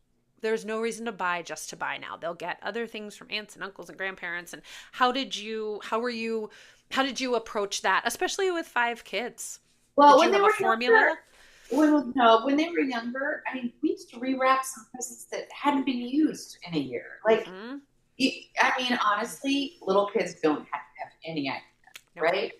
there's no reason to buy just to buy now. They'll get other things from aunts and uncles and grandparents. And how did you approach that, especially with 5 kids? Well, Did when you they have a were formula? younger, when they were younger, I mean, we used to rewrap some presents that hadn't been used in a year. Like, Mm-hmm. I mean, honestly, little kids don't have to have any idea, Nope. right?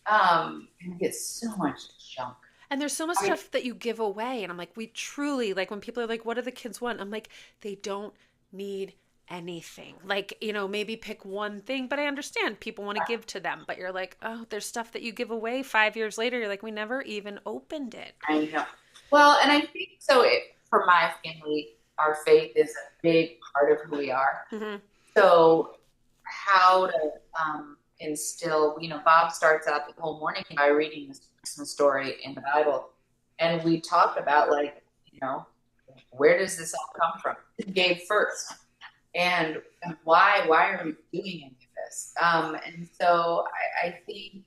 And we get so much junk. And there's so much I mean, stuff that you give away. And I'm like, we truly, like when people are like, what do the kids want? I'm like, they don't need anything. Like, you know, maybe pick one thing, but I understand people want to give to them. But you're like, oh, there's stuff that you give away 5 years later. You're like, we never even opened it. I know. Well, and I think so. For my family, our faith is a big part of who we are. Mm-hmm. So, how to instill, Bob starts out the whole morning by reading this Christmas story in the Bible. And we talk about, like, where does this all come from? Who gave first? And why are we doing any of this? And so I think,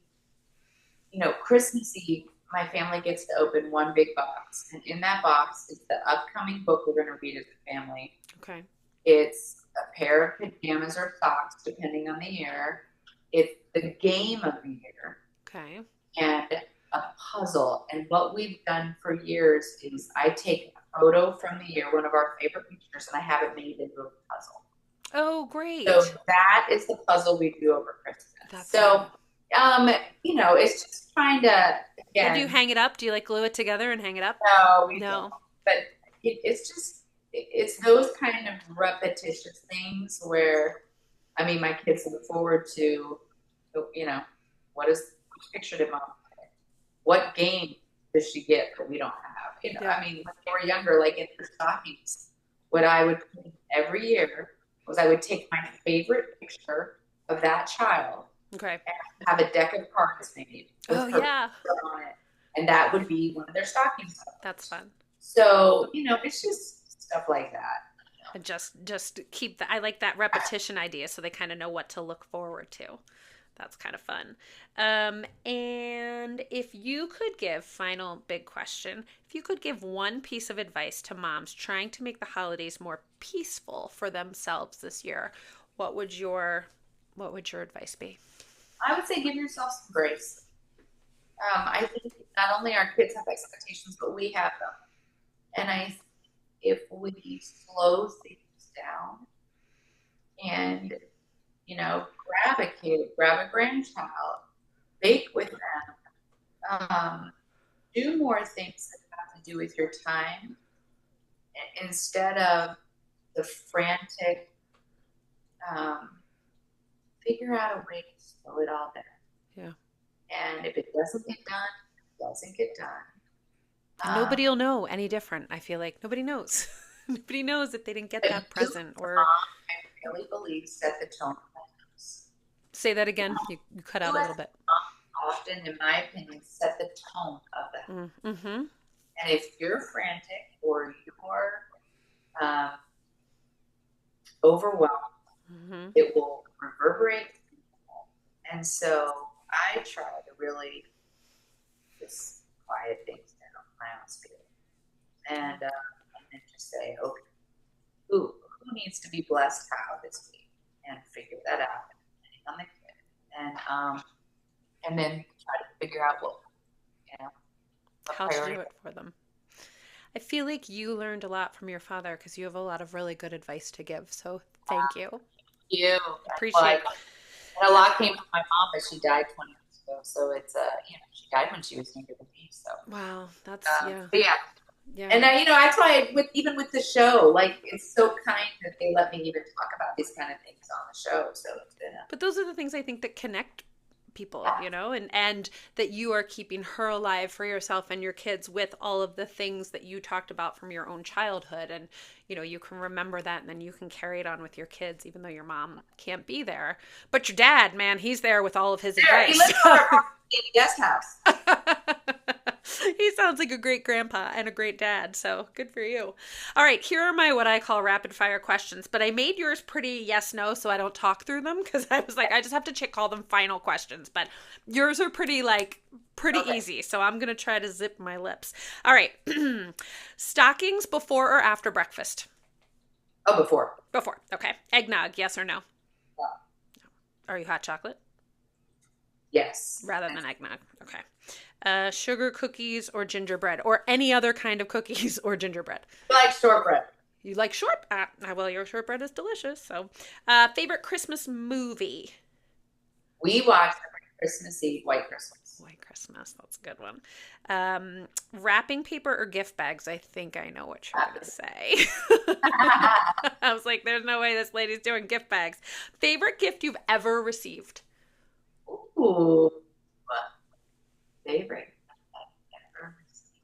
Christmas Eve, my family gets to open one big box. And in that box is the upcoming book we're going to read as a family. Okay. It's a pair of pajamas or socks, depending on the year. It's the game of the year. Okay. And a puzzle. And what we've done for years is I take a photo from the year, one of our favorite pictures, and I have it made into a puzzle. Oh, great. So that is the puzzle we do over Christmas. That's So, it's just trying to, And do again, you hang it up? Do you like glue it together and hang it up? no, we No. don't. But it's those kind of repetitious things where, I mean, my kids look forward to, which picture did mom play? What game does she get that we don't have? Yeah. I mean, when they were younger, like in their stockings, what I would do every year was I would take my favorite picture of that child Okay. and have a deck of cards made with Oh, her yeah. picture on it. And that would be one of their stocking stuffers. That's fun. So, it's just stuff like that. And just keep I like that repetition idea, so they kind of know what to look forward to. That's kind of fun. And if you could give, final big question, if you could give one piece of advice to moms trying to make the holidays more peaceful for themselves this year, what would your advice be? I would say give yourself some grace. I think not only our kids have expectations, but we have them. And if we slow things down and, grab a kid, grab a grandchild, bake with them, do more things that have to do with your time instead of the frantic, figure out a way to slow it all down. Yeah. And if it doesn't get done, it doesn't get done. And nobody will know any different. I feel like nobody knows. Nobody knows if they didn't get that present. Or mom, I really believe set the tone of the house. Say that again. You cut out a little bit. Often, in my opinion, set the tone of the house. Mm-hmm. And if you're frantic or you're overwhelmed, it will reverberate. And so I try to really just quiet things down, my own spirit, and then just say, okay, who needs to be blessed how this week, and figure that out depending on the kid, and then try to figure out how to do it for them. I feel like you learned a lot from your father because you have a lot of really good advice to give. So thank you. You appreciate it. And a lot came from my mom, but she died 20 years ago. So it's she died when she was younger than me. So wow, that's yeah. And that's why even with the show, like, it's so kind that they let me even talk about these kind of things on the show. So it's been but those are the things I think that connect people, and that you are keeping her alive for yourself and your kids with all of the things that you talked about from your own childhood, and you can remember that, and then you can carry it on with your kids even though your mom can't be there, but your dad, man, he's there with all of his advice. He lives in our guest house. He sounds like a great grandpa and a great dad, so good for you. All right, here are my what I call rapid fire questions, but I made yours pretty yes, no, so I don't talk through them, because I was like, I just have to call them final questions, but yours are pretty easy, so I'm going to try to zip my lips. All right, stockings before or after breakfast? Oh, before. Before, okay. Eggnog, yes or no? No. Are you hot chocolate? Yes. Rather than eggnog, okay. Sugar cookies or gingerbread, or any other kind of cookies or gingerbread? I like shortbread. You like well, your shortbread is delicious. So, favorite Christmas movie? We watched Christmas Eve, White Christmas. White Christmas, that's a good one. Wrapping paper or gift bags? I think I know what you're going to say. I was like, there's no way this lady's doing gift bags. Favorite gift you've ever received? Ooh. Favorite I've ever received.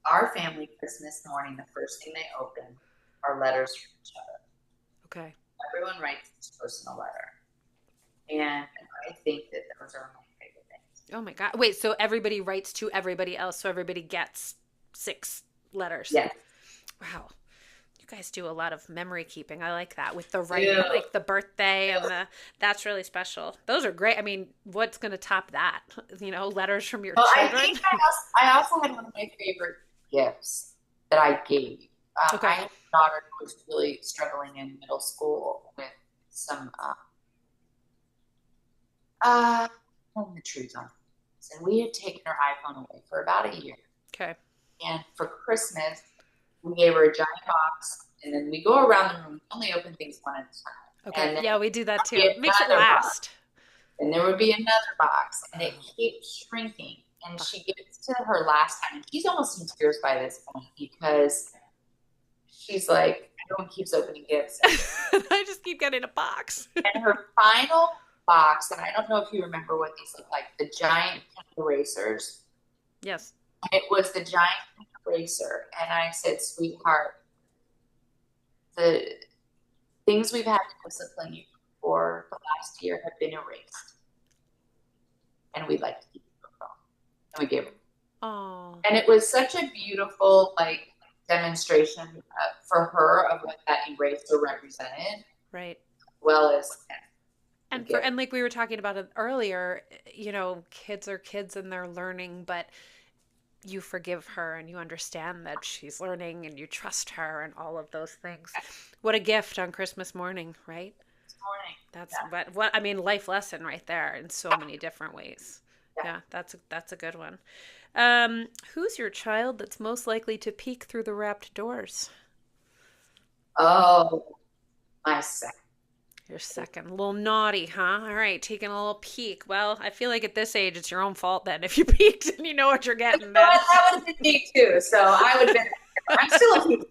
Our family Christmas morning, the first thing they open are letters from each other. Okay. Everyone writes this personal letter. And I think that those are my favorite things. Oh my God. Wait, so everybody writes to everybody else, so everybody gets 6 letters? Yes. Wow. You guys do a lot of memory keeping. I like that, with the writing, like the birthday and that's really special. Those are great. I mean, what's going to top that? Letters from your children. I think I also had one of my favorite gifts that I gave. Okay. I had a daughter who was really struggling in middle school with some telling the truth on things. And we had taken her iPhone away for about a year. Okay. And for Christmas, we gave her a giant box, and then we go around the room, only open things one at a time. Okay, yeah, we do that too. It makes it last. And there would be another box, and it keeps shrinking. And she gets to her last time, and she's almost in tears by this point, because she's like, everyone keeps opening gifts. I just keep getting a box. And her final box, and I don't know if you remember what these look like, the giant erasers. Yes. It was the giant eraser, and I said, sweetheart, the things we've had to discipline you for the last year have been erased, and we'd like to keep you from. And we gave her. Oh. And it was such a beautiful demonstration for her of what that eraser represented, right? Well as. And like we were talking about it earlier, kids are kids and they're learning, but you forgive her and you understand that she's learning and you trust her and all of those things. What a gift on Christmas morning, right? That's what I mean, life lesson right there in so many different ways. Yeah, that's a good one. Who's your child that's most likely to peek through the wrapped doors? Oh, my second. You're second. A little naughty, huh? All right, taking a little peek. Well, I feel like at this age, it's your own fault then. If you peeked and you know what you're You getting, know then. what? That would have been me too. So I would have been, I'm still a people.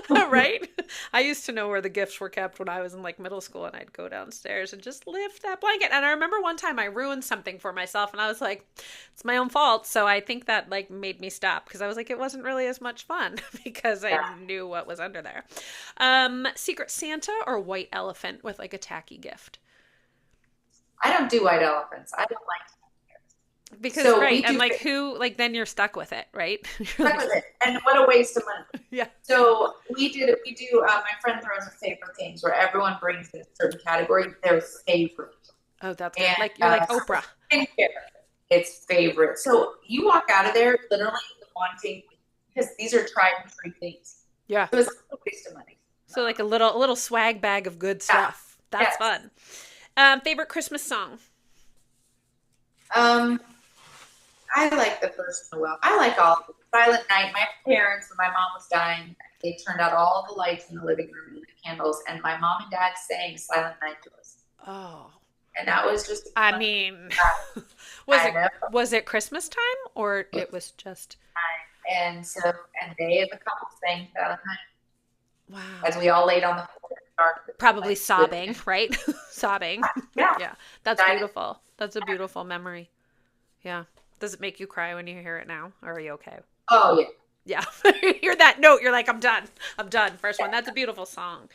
Right? I used to know where the gifts were kept when I was in like middle school, and I'd go downstairs and just lift that blanket. And I remember one time I ruined something for myself, and I was like, it's my own fault. So I think that like made me stop, because I was like, it wasn't really as much fun because I Yeah. knew what was under there. Secret Santa or white elephant with like a tacky gift? I don't do white elephants. I don't like Because so right, we and do like who like then you're stuck with it, right? You're stuck like, with it. And what a waste of money. yeah. So we do, my friend throws a favorite things where everyone brings a certain category, their favorite. Oh, that's good. And Like you're like Oprah. skincare, it's favorite. So you walk out of there literally wanting, because these are tried and true things. Yeah. So it's a waste of money. So like a little swag bag of good Yeah. stuff. That's Yes. fun. Favorite Christmas song? I like the first Noel. I like all of them. Silent Night. My parents, when my mom was dying, they turned out all the lights in the living room and the candles, and my mom and dad sang Silent Night to us. Oh, And that was just I fun mean, time. was I it know. was it Christmas time or it was just And so, and they as a couple sang Silent Night wow? as we all laid on the floor in the dark. Probably Like, sobbing, right? Sobbing. Yeah. Yeah, that's Dying. beautiful. That's a beautiful memory. Yeah. Does it make you cry when you hear it now? Or are you okay? Oh, yeah. Yeah. You hear that note, you're like, I'm done. I'm done. First one. That's a beautiful song.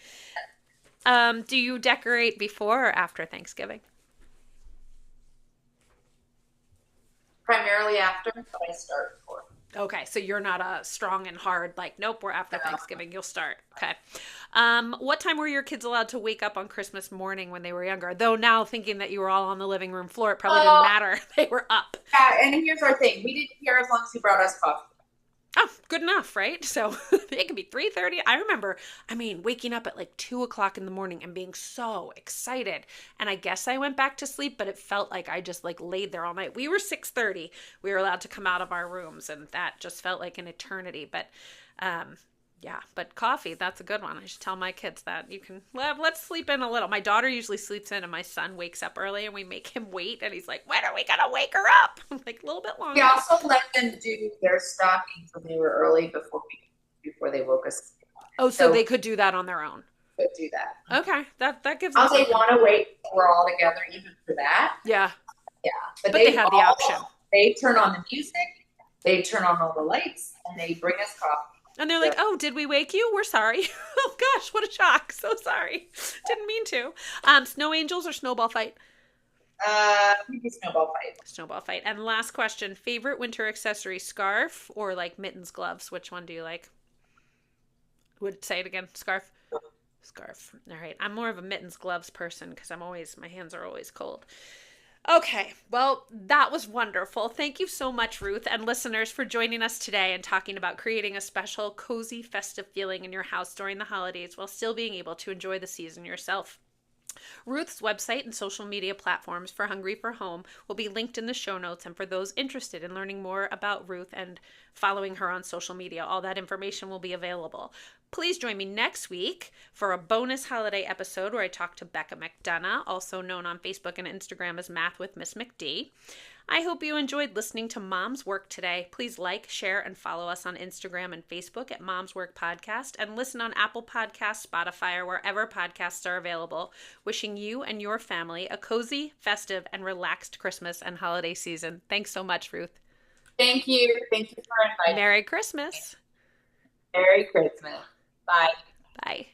Do you decorate before or after Thanksgiving? Primarily after, but I start before. Okay, so you're not a strong and hard, like, nope, we're after Thanksgiving. You'll start. Okay. What time were your kids allowed to wake up on Christmas morning when they were younger? Though now thinking that you were all on the living room floor, it probably didn't matter. They were up. Yeah, and here's our thing. We didn't care as long as he brought us coffee. Oh, good enough, right? So it could be 3:30. I remember, waking up at like 2 o'clock in the morning and being so excited. And I guess I went back to sleep, but it felt like I just like laid there all night. We were 6:30. We were allowed to come out of our rooms, and that just felt like an eternity. But yeah, but coffee, that's a good one. I should tell my kids that you can let's sleep in a little. My daughter usually sleeps in and my son wakes up early and we make him wait and he's like, when are we gonna wake her up? I'm like, a little bit longer. We also let them do their stockings when they were early before they woke us. Oh, so they could do that on their own. Could do that. Okay, that gives them They something. want to wait till we're all together even for that. Yeah. Yeah. But they have the option. They turn on the music, they turn on all the lights, and they bring us coffee. And they're like, oh, did we wake you? We're sorry. Oh, gosh, what a shock. So sorry. Didn't mean to. Snow angels or snowball fight? Maybe snowball fight. Snowball fight. And last question, favorite winter accessory, scarf or like mittens, gloves? Which one do you like? Say it again. Scarf? Scarf. All right. I'm more of a mittens, gloves person because my hands are always cold. Okay, well, that was wonderful. Thank you so much, Ruth, and listeners for joining us today and talking about creating a special, cozy, festive feeling in your house during the holidays while still being able to enjoy the season yourself. Ruth's website and social media platforms for Hungry for Home will be linked in the show notes, and for those interested in learning more about Ruth and following her on social media, all that information will be available. Please join me next week for a bonus holiday episode where I talk to Becca McDonough, also known on Facebook and Instagram as Math with Miss McD. I hope you enjoyed listening to Mom's Work today. Please like, share, and follow us on Instagram and Facebook at Mom's Work Podcast, and listen on Apple Podcasts, Spotify, or wherever podcasts are available. Wishing you and your family a cozy, festive, and relaxed Christmas and holiday season. Thanks so much, Ruth. Thank you. Thank you for inviting me. Merry Christmas. Merry Christmas. Bye. Bye.